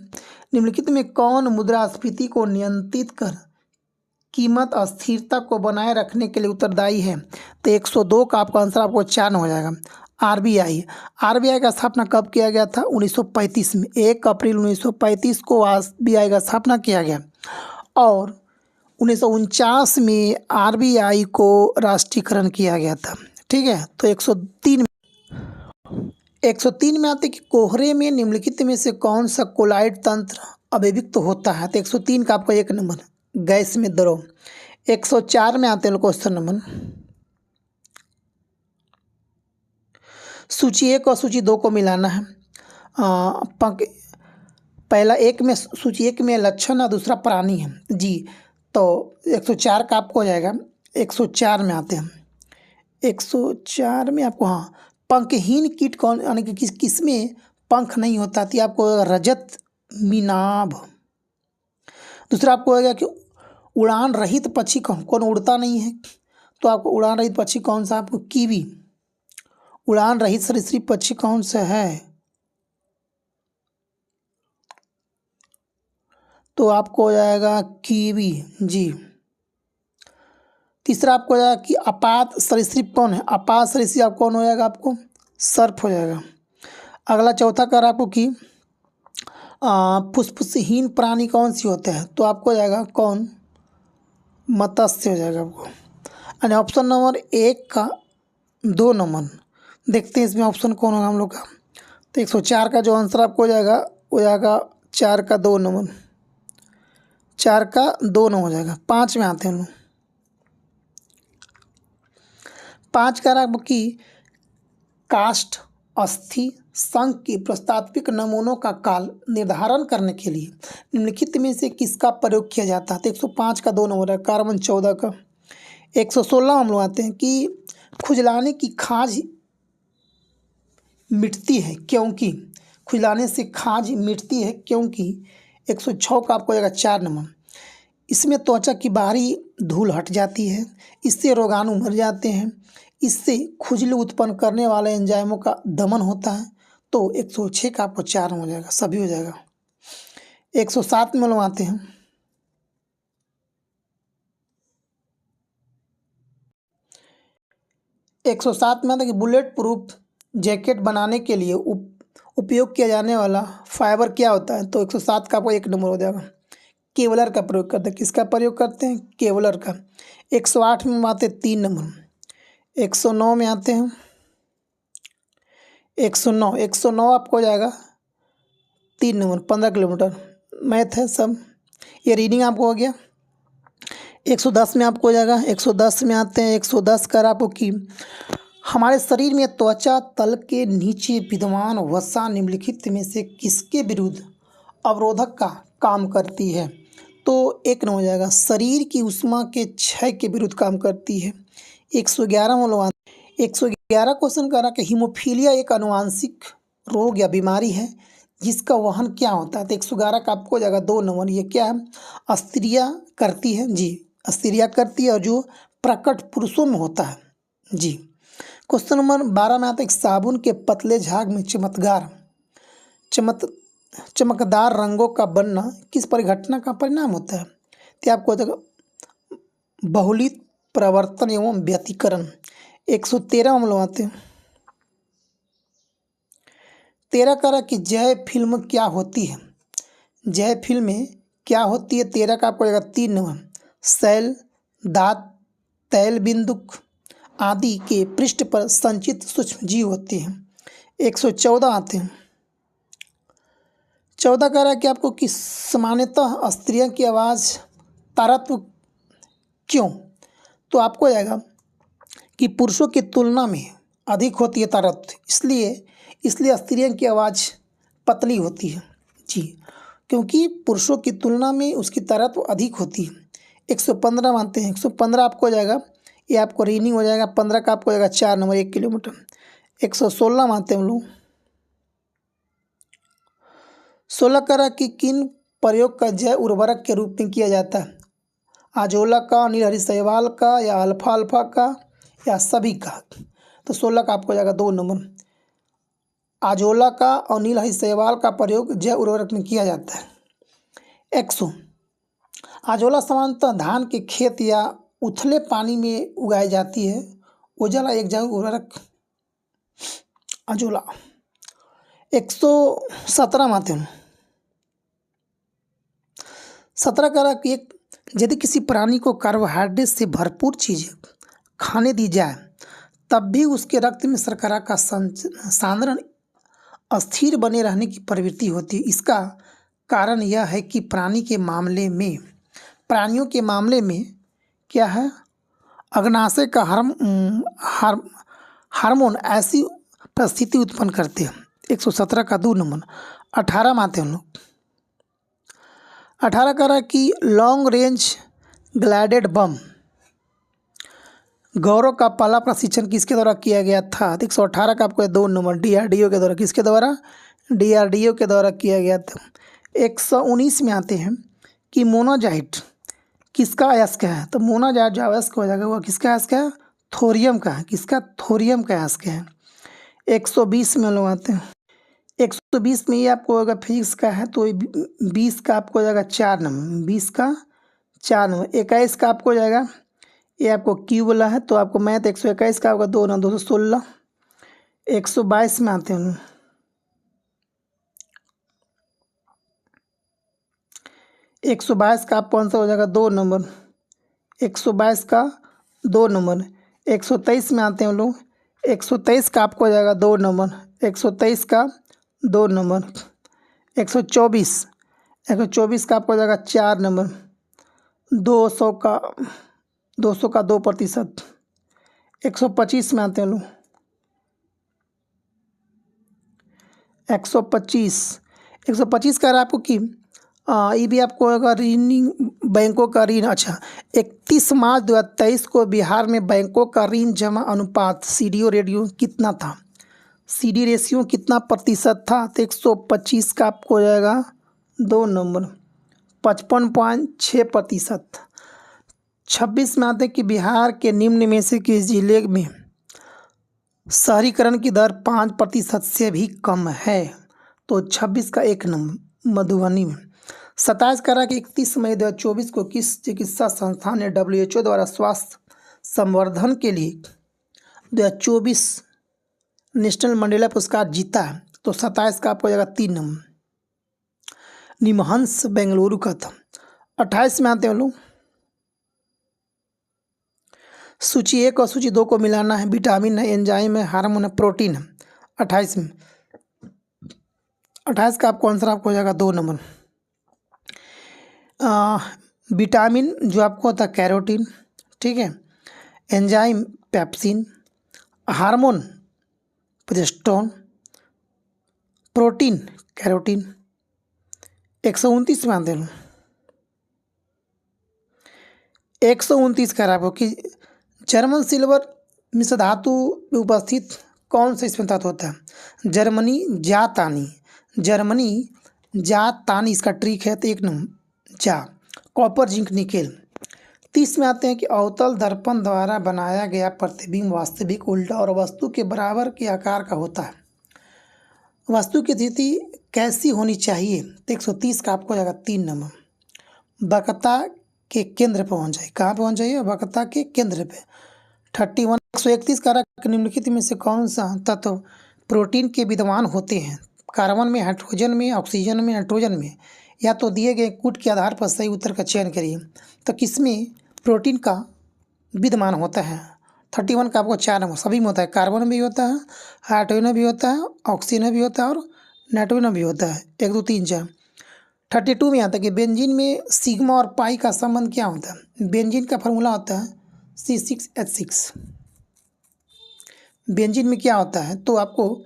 निम्नलिखित में कौन मुद्रास्फीति को नियंत्रित कर कीमत अस्थिरता को बनाए रखने के लिए उत्तरदायी है। तो 102 का आपका आंसर आपको 4 हो जाएगा। आरबीआई का स्थापना कब किया गया था, 1935 में। 1 अप्रैल 1935 को आरबीआई का स्थापना किया गया और 1949 में आरबीआई को राष्ट्रीयकरण किया गया था, ठीक है। तो 103 में आते कि कोहरे में निम्नलिखित में से कौन सा कोलाइड तंत्र अभिव्यक्त होता है। तो 103 का आपका 1 नंबर, गैस में द्रव। 104 में आते हैं क्वेश्चन नंबर, सूची 1 और सूची 2 को मिलाना है। पहला एक में सूची एक में लक्षण और दूसरा प्राणी है जी। तो 104 का आपको हो जाएगा। 104 में आते हैं। 104 में आपको हाँ पंखहीन कीट कौन, यानी कि किसमें पंख नहीं होता थी, आपको रजत मीनाभ। दूसरा आपको होगा कि उड़ान रहित पक्षी कौन कौन उड़ता नहीं है, तो आपको उड़ान रहित पक्षी कौन सा, आपको कीवी। उड़ान रहित सरीसृप पक्षी कौन सा है, तो आपको हो जाएगा कीवी जी। तीसरा आपको हो जाएगा कि अपात सरीसृप कौन है, अपात सरीसृप आप कौन हो जाएगा, आपको सर्प हो जाएगा। अगला चौथा कर आपको कि फुसफुसहीन प्राणी कौन सी होते हैं, तो आपको हो जाएगा कौन, मत्स्य हो जाएगा आपको। यानी ऑप्शन नंबर 1 का 2 नंबर देखते हैं इसमें ऑप्शन कौन होगा हम लोग का। तो 104 का जो आंसर आपको हो जाएगा वो जाएगा 4 का 2 नंबर, 4 का 2 नंबर हो जाएगा। 5 में आते हैं हम लोग। 5 का आपको कि काष्ठ अस्थि संघ के प्रस्ताविक नमूनों का काल निर्धारण करने के लिए निम्नलिखित में से किसका प्रयोग किया जाता है। तो 105 का 2 नंबर है कार्बन 14 का। 116 हम लोग आते हैं कि खुजलाने की खाज मिटती है क्योंकि, खुजलाने से खाज मिटती है क्योंकि। 106 का आपको जाएगा 4 नंबर। इसमें त्वचा की बाहरी धूल हट जाती है, इससे रोगाणु मर जाते हैं, इससे खुजली उत्पन्न करने वाले एंजाइमों का दमन होता है। तो 106 का आपको 4 हो जाएगा, सभी हो जाएगा। 107 में लोग आते हैं। एक 107 में आता है कि बुलेट प्रूफ जैकेट बनाने के लिए उपयोग किया जाने वाला फाइबर क्या होता है, तो 107 का आपको 1 नंबर हो जाएगा। केवलर का प्रयोग करते हैं, किसका प्रयोग करते हैं, केवलर का। 108 में आते हैं 3 नंबर। 109 में आते हैं। 109 आपको हो जाएगा 3 नंबर, 15 किलोमीटर। मैथ है सब, ये रीडिंग आपको हो गया। 110 में आपको हो जाएगा। 110 में आते हैं। 110 कर आपको कि हमारे शरीर में त्वचा तल के नीचे विद्यमान वसा निम्नलिखित में से किसके विरुद्ध अवरोधक का काम करती है, तो 1 नंबर हो जाएगा। शरीर की ऊष्मा के क्षय के विरुद्ध काम करती है। 111 में लोग 111 क्वेश्चन करा कि हीमोफीलिया एक आनुवांशिक रोग या बीमारी है जिसका वहन क्या होता है, तो 111 का आपको हो जाएगा 2 नंबर। ये क्या है, स्त्रियाँ करती है जी, स्त्रियाँ करती है और जो प्रकट पुरुषों में होता है जी। क्वेश्चन नंबर 12 में आता है कि साबुन के पतले झाग में चमकदार रंगों का बनना किस परिघटना का परिणाम होता है, तो आपको बहुलित प्रवर्तन एवं व्यतिकरण। 113 में लोग आते हैं। 13 करा कि जय फिल्म क्या होती है, जय फिल्म में क्या होती है। 13 का आपको जाएगा 3 नंबर। शैल, दाँत, तैल बिंदुक आदि के पृष्ठ पर संचित सूक्ष्म जीव होते हैं। 114 आते हैं। 14 कह रहा है कि आपको कि सामान्यतः स्त्रियों की आवाज़ तारत्व क्यों, तो आपको जाएगा कि पुरुषों की तुलना में अधिक होती है तारत्व, इसलिए स्त्रियों की आवाज़ पतली होती है जी, क्योंकि पुरुषों की तुलना में उसकी तारत्व अधिक होती है। 115 मानते हैं। 115 आपको हो जाएगा, ये आपको रीडिंग हो जाएगा। 15 का आपको हो जाएगा 4 नंबर, 1 किलोमीटर। 116 मानते हैं हम लोग। 16 करा कि किन प्रयोग का जैव उर्वरक के रूप में किया जाता है, आजोला का, नीलहरी शैवाल का, या अल्फा का, या सभी का, तो 16 का आपको हो जाएगा 2 नंबर। आजोला का और नीलहरी शैवाल का प्रयोग जैव उर्वरक में किया जाता है। 100 आजोला सामान्यतः धान के खेत या उथले पानी में उगाई जाती है। उजाला एक जैव उर्वरक आजोला। 117 माते हैं। 17 करा कि यदि किसी प्राणी को कार्बोहाइड्रेट से भरपूर चीज़ें खाने दी जाए तब भी उसके रक्त में शर्करा का सांद्रण अस्थिर बने रहने की प्रवृत्ति होती है। इसका कारण यह है कि प्राणियों के मामले में क्या है, अग्नाशय का हार्मोन ऐसी परिस्थिति उत्पन्न करते हैं। 117 का 2 नंबर। 18 में आते हैं हम लोग। 18 कह रहा है कि लॉन्ग रेंज ग्लाइडेड बम गौरव का पहला प्रशिक्षण किसके द्वारा किया गया था? तो 118 का आपको 2 नंबर डीआरडीओ के द्वारा। किसके द्वारा? डीआरडीओ के द्वारा किया गया था। 119 में आते हैं कि मोनाजाइट किसका अयस्क है? तो मोनाजाइट जो अयस्क हो जाएगा वो किसका अयस्क है? थोरियम का है। किसका? थोरियम का अयस्क है। 120 में लोग आते हैं। 120 में ये आपको अगर फिजिक्स का है तो 20 का आपको हो जाएगा 4 नंबर। 20 का 4 नंबर। 21 का आपको हो जाएगा, ये आपको क्यू बोला है तो आपको मैथ 121 का होगा 2 ना 216। 122 में आते हैं। 122 का आप कौन सा हो जाएगा? 2 नंबर। 122 का 2 नंबर। 123 में आते हैं लोग। 123 का आपको हो जाएगा 2 नंबर। 123 का 2 नंबर। 124 का आपको हो जाएगा 4 नंबर। 200 का 2%। 125 में आते हैं लोग। 125 कह रहा है आपको कि ये भी आपको अगर ऋणी बैंकों का ऋण। अच्छा, 31 मार्च 2023 को बिहार में बैंकों का ऋण जमा अनुपात सीडीओ रेडियो कितना था? सीडी रेशियो कितना प्रतिशत था? तो 125 का आपको हो जाएगा 2 नंबर। 55.6%। 26 में आते हैं कि बिहार के निम्न में से किस जिले में शहरीकरण की दर 5% से भी कम है? तो 26 का 1 नंबर मधुबनी में। 27 कह रहा है कि 31 मई 2024 को किस चिकित्सा संस्थान ने WHO द्वारा स्वास्थ्य संवर्धन के लिए 2024 नेशनल मंडेला पुरस्कार जीता है? तो 27 का आपको हो जाएगा 3 नंबर। निमहंस बेंगलुरु का था। 28 में आते हैं लोग। सूची 1 और सूची 2 को मिलाना है। विटामिन है, एंजाइम है, हार्मोन है, प्रोटीन है। 28 में 28 का आपको आंसर आपको हो जाएगा 2 नंबर। विटामिन जो आपको होता है कैरोटीन, ठीक है। Enzyme pepsin, hormone progesterone, protein carotene. 129 में आते हैं। 129 कह रहा है आपको कि जर्मन सिल्वर मिश्र धातु में उपस्थित कौन सा इसमें तत्व होता है? जर्मनी जातानी इसका ट्रिक है। तो 1 नंबर जा। Copper zinc nickel. 30 में आते हैं कि अवतल दर्पण द्वारा बनाया गया प्रतिबिंब वास्तविक उल्टा और वस्तु के बराबर के आकार का होता है। वस्तु की स्थिति कैसी होनी चाहिए? तो 130 का आपको हो जाएगा 3 नंबर। वक्रता के केंद्र पर पहुँच जाए। कहाँ पहुँच जाइए? वक्रता के केंद्र पे। 31 131 कारक निम्नलिखित में से कौन सा तत्व प्रोटीन के विद्यमान होते हैं? कार्बन में, हाइड्रोजन में, ऑक्सीजन में, नाइट्रोजन में। या तो दिए गए कूट के आधार पर सही उत्तर का चयन करिए। तो किसमें प्रोटीन का विद्यमान होता है? 31 का आपको 4 नंबर। सभी में होता है। कार्बन में भी होता है, हाइड्रोजन में भी होता है, ऑक्सीजन में भी होता है और नाइट्रोजन में भी होता है। 1 2 3 4। 32 में आता है कि बेंजीन में सिग्मा और पाई का संबंध क्या होता है? बेंजीन का फॉर्मूला होता है C6H6। बेंजीन में क्या होता है? तो आपको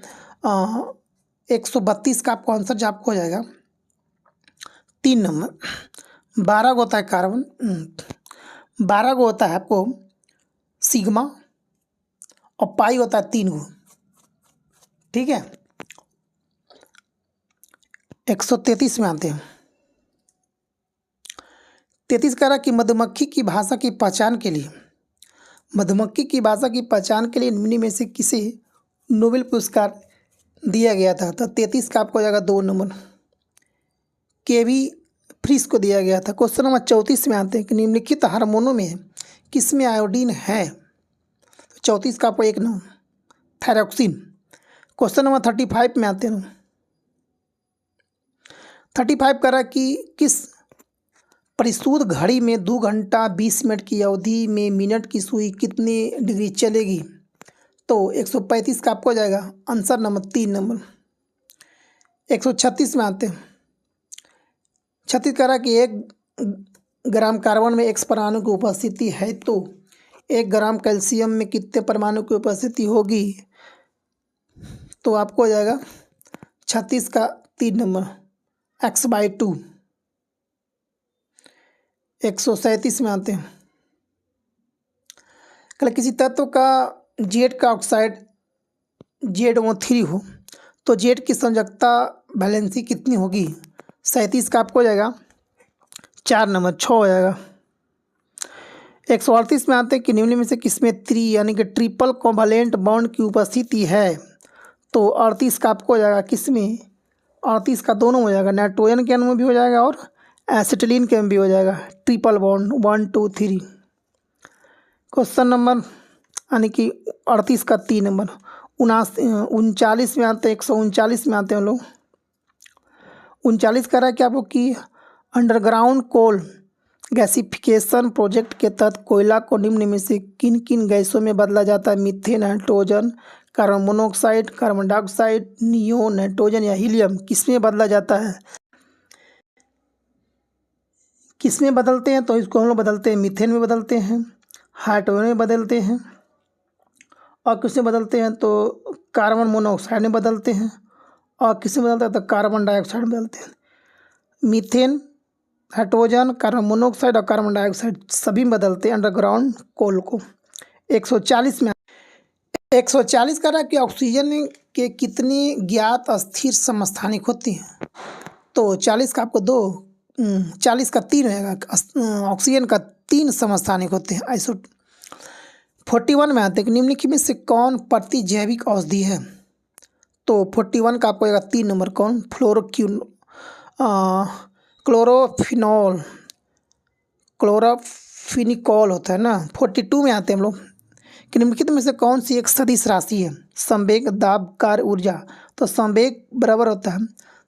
132 का आपको आंसर जो आपको हो जाएगा 3 नंबर। 12 होता है कार्बन, 12 होता है आपको सिग्मा और पाई होता है 3 गो, ठीक है। 133 में आते हैं। 33 कह रहा कि मधुमक्खी की भाषा की पहचान के लिए निम्न में से किसे नोबेल पुरस्कार दिया गया था? तो 33 का आपको हो जाएगा 2 नंबर। केवी फ्रिस को दिया गया था। क्वेश्चन नंबर 34 में आते हैं कि निम्नलिखित हार्मोनों में किस में आयोडीन है? 34 का आपको 1 नंबर थायरॉक्सिन। क्वेश्चन नंबर 35 में आते हैं। 35 कह रहा कि किस परिशुद्ध घड़ी में 2 घंटा 20 मिनट की अवधि में मिनट की सुई कितने डिग्री चलेगी? तो 135 का आपको हो जाएगा आंसर नंबर 3 नंबर। 136 में आते हैं। 36 कह रहा कि 1 ग्राम कार्बन में X परमाणु की उपस्थिति है तो 1 ग्राम कैल्शियम में कितने परमाणु की उपस्थिति होगी? तो आपको हो जाएगा 36 का 3 नंबर X/2। 137 में आते हैं। कल किसी तत्व का जेड का ऑक्साइड ZO3 हो तो जेड की संयोजकता वैलेंसी कितनी होगी? 37 का आपको हो जाएगा 4 नंबर 6 हो जाएगा। 138 में आते हैं कि निम्न में से किसमें यानी कि ट्रिपल कोवैलेंट बॉन्ड की उपस्थिति है? तो 38 का आपको हो जाएगा किसमें? 38 का दोनों हो जाएगा, नाइट्रोजन के अणु में भी हो जाएगा और एसिटिलीन के में भी हो जाएगा। Triple bond 1 2 3। क्वेश्चन नंबर यानी कि 38 का 3 नंबर। 39 में आते हैं, 139 में आते हैं हम लोग। 39 कह रहा है कि आपको कि अंडरग्राउंड कोल गैसिफिकेशन प्रोजेक्ट के तहत कोयला को निम्न में से किन किन गैसों में बदला जाता है? Methane, nitrogen, carbon monoxide, carbon dioxide, neon, nitrogen या हीलियम किसमें बदला जाता है? किसमें बदलते हैं? तो इसको हम लोग बदलते हैं मीथेन में बदलते हैं, हाइड्रोजन में बदलते हैं और किसमें बदलते हैं? तो कार्बन मोनोऑक्साइड में बदलते हैं और किसमें बदलते हैं? तो कार्बन डाइऑक्साइड में बदलते हैं। मीथेन, हाइड्रोजन, कार्बन मोनोऑक्साइड और कार्बन डाइऑक्साइड सभी में बदलते हैं अंडरग्राउंड कोल को। 140 में 140 कह रहा है कि ऑक्सीजन के कितनी ज्ञात अस्थिर समस्थानिक होती हैं? तो 40 का आपको 40 का 3 रहेगा। ऑक्सीजन का 3 समस्थानिक होते हैं आइसो। 41 में आते हैं कि निम्नलिखित में से कौन प्रतिजैविक औषधि है? तो 41 का आपको आएगा 3 नंबर। कौन? क्लोरोफिनिकॉल होता है ना। 42 में आते हैं हम लोग कि निम्नलिखित में से कौन सी एक सदिश राशि है? संवेग, दाब, कार्य, ऊर्जा। तो संवेग बराबर होता है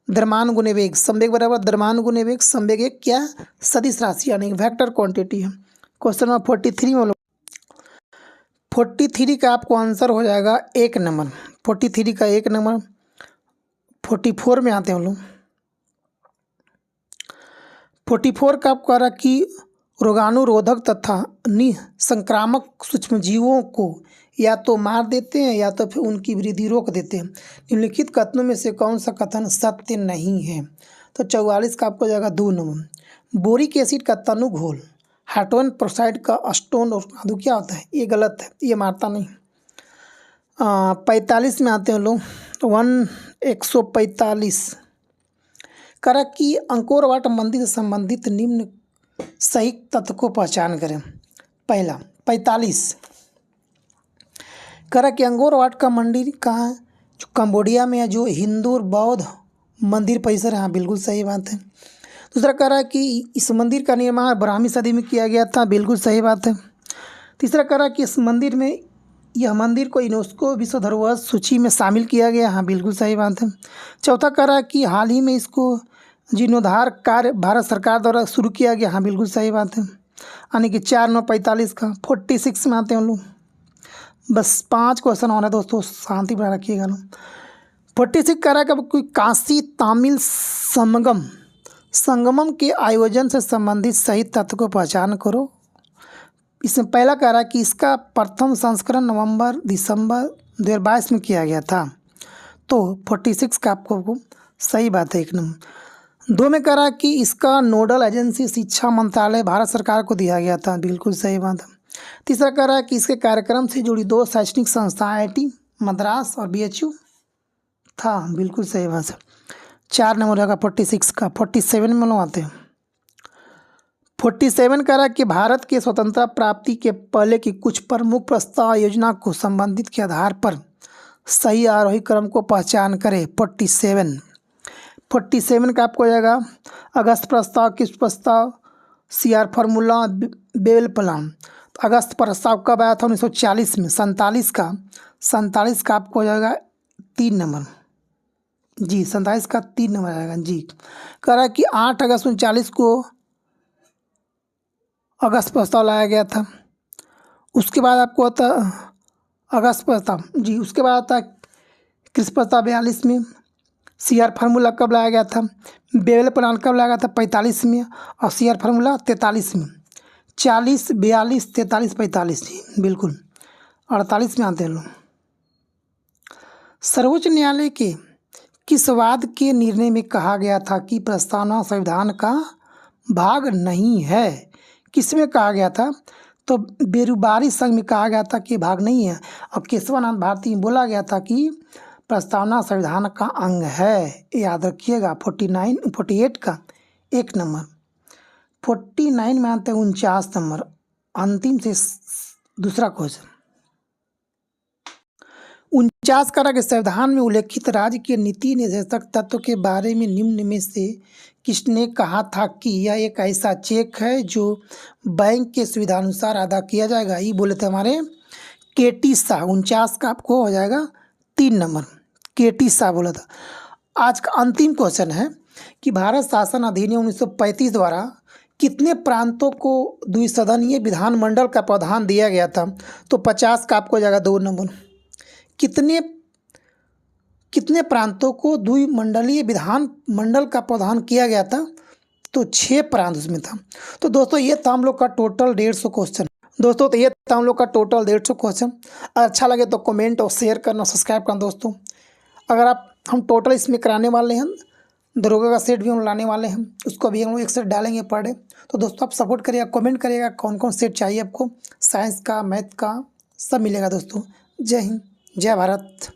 द्रव्यमान गुने वेग। संवेग बराबर द्रव्यमान गुने वेग। संवेग एक क्या? सदिश राशि यानी वेक्टर क्वांटिटी है। क्वेश्चन नंबर 43 में 43 का आपको आंसर हो जाएगा 1 नंबर। 43 का 1 नंबर। 44 में आते हैं हम लोग। 44 का आपको कह रहा कि रोगाणुरोधक तथा निसंक्रामक सूक्ष्मजीवों को या तो मार देते हैं या तो फिर उनकी वृद्धि रोक देते हैं। निम्नलिखित कथनों में से कौन सा कथन सत्य नहीं है? तो 44 का आपको जाएगा 2 नंबर। बोरिक एसिड का तनु घोल हाइड्रोजन पेरोक्साइड का अस्टोन और धातु क्या होता है? ये गलत है, ये मारता नहीं। 45 में आते हैं लोग। 145 करा कि अंकोर वाट मंदिर से संबंधित निम्न सही तत्व को पहचान करें। पहला 45 करा कि अंकोर वाट का मंदिर कहाँ है? जो कंबोडिया में है, जो हिंदू और बौद्ध मंदिर परिसर है। हाँ, बिल्कुल सही बात है। दूसरा कह रहा है कि इस मंदिर का निर्माण 12वीं सदी में किया गया था। बिल्कुल सही बात है। तीसरा कह रहा है कि इस मंदिर में यह मंदिर को यूनेस्को विश्व धरोहर सूची में शामिल किया गया। हाँ, बिल्कुल सही बात है। चौथा कह रहा है कि हाल ही में इसको जीर्णोद्धार कार्य भारत सरकार द्वारा शुरू किया गया। हाँ, बिल्कुल सही बात है। यानी कि 4 9 45 का। 46 में आते हैं हम लोग। बस 5 क्वेश्चन हो रहा है दोस्तों, शांति बना रखिएगा लोग। 46 कह रहा है कि कोई काशी तमिल संगमम के आयोजन से संबंधित सही तत्व को पहचान करो। इसमें पहला कह रहा है कि इसका प्रथम संस्करण नवंबर दिसंबर 2022 में किया गया था। तो 46 का आपको सही बात है 1 नंबर। 2 में कह रहा है कि इसका नोडल एजेंसी शिक्षा मंत्रालय भारत सरकार को दिया गया था। बिल्कुल सही बात है। तीसरा कह रहा है कि इसके कार्यक्रम से जुड़ी 2 शैक्षणिक संस्थाएं IIT मद्रास और BHU था। बिल्कुल सही बात है। 4 नंबर होगा 46 का। 47 में लोग आते हैं। 47 कह रहा है कि भारत के स्वतंत्रता प्राप्ति के पहले की कुछ प्रमुख प्रस्ताव योजना को संबंधित के आधार पर सही आरोही क्रम को पहचान करें। 47 का आपको हो जाएगा अगस्त प्रस्ताव, किस प्रस्ताव, CR फार्मूला, बेल प्लान। तो अगस्त प्रस्ताव कब आया था? 1940 में। 47 का आपको हो जाएगा 3 नंबर जी। 47 का 3 नंबर आएगा जी। कह रहा है कि 8 अगस्त 1940 को अगस्त प्रस्ताव लाया गया था। उसके बाद आपको होता अगस्त प्रस्ताव जी। उसके बाद आता कृषि प्रस्ताव 42 में। CR फार्मूला कब लाया गया था? बेल प्लान कब लाया गया था? 45 में। और CR फार्मूला 43 में। 40 42 43 45 जी बिल्कुल। 48 में आते हैं लोग। सर्वोच्च न्यायालय के किस वाद के निर्णय में कहा गया था कि प्रस्तावना संविधान का भाग नहीं है? किस में कहा गया था? तो बेरुबारी संघ में कहा गया था कि भाग नहीं है। और केशवानंद भारती में बोला गया था कि प्रस्तावना संविधान का अंग है। याद रखिएगा 48 का 1 नंबर, 49 में आते हैं 49 नंबर, अंतिम से दूसरा क्वेश्चन। 49 करा के संविधान में उल्लेखित राज्य के नीति निर्देशक तत्व के बारे में निम्न में से किसने कहा था कि यह एक ऐसा चेक है जो बैंक के सुविधानुसार अदा किया जाएगा? ये बोले थे हमारे केटी शाह। 49 का आपको हो जाएगा 3 नंबर, केटी शाह बोला था। आज का अंतिम क्वेश्चन है कि भारत शासन अधिनियम 1935 द्वारा कितने प्रांतों को द्विसदनीय विधानमंडल का प्रावधान दिया गया था? तो 50 का आपको हो जाएगा 2 नंबर। कितने प्रांतों को द्विमंडलीय विधान मंडल का प्रावधान किया गया था? तो 6 प्रांत उसमें था। तो दोस्तों ये था हम लोग का टोटल 150 क्वेश्चन। दोस्तों तो ये था हम लोग का टोटल 150 क्वेश्चन। अच्छा लगे तो कमेंट और शेयर करना, सब्सक्राइब करना दोस्तों। अगर हम टोटल इसमें कराने वाले हैं, दरोगा का सेट भी हम लाने वाले हैं, उसको भी हम लोग एक सेट डालेंगे पर डे। तो दोस्तों आप सपोर्ट करिएगा, कमेंट करिएगा कौन कौन सेट चाहिए आपको, साइंस का, मैथ का, सब मिलेगा दोस्तों। जय हिंद, जय भारत।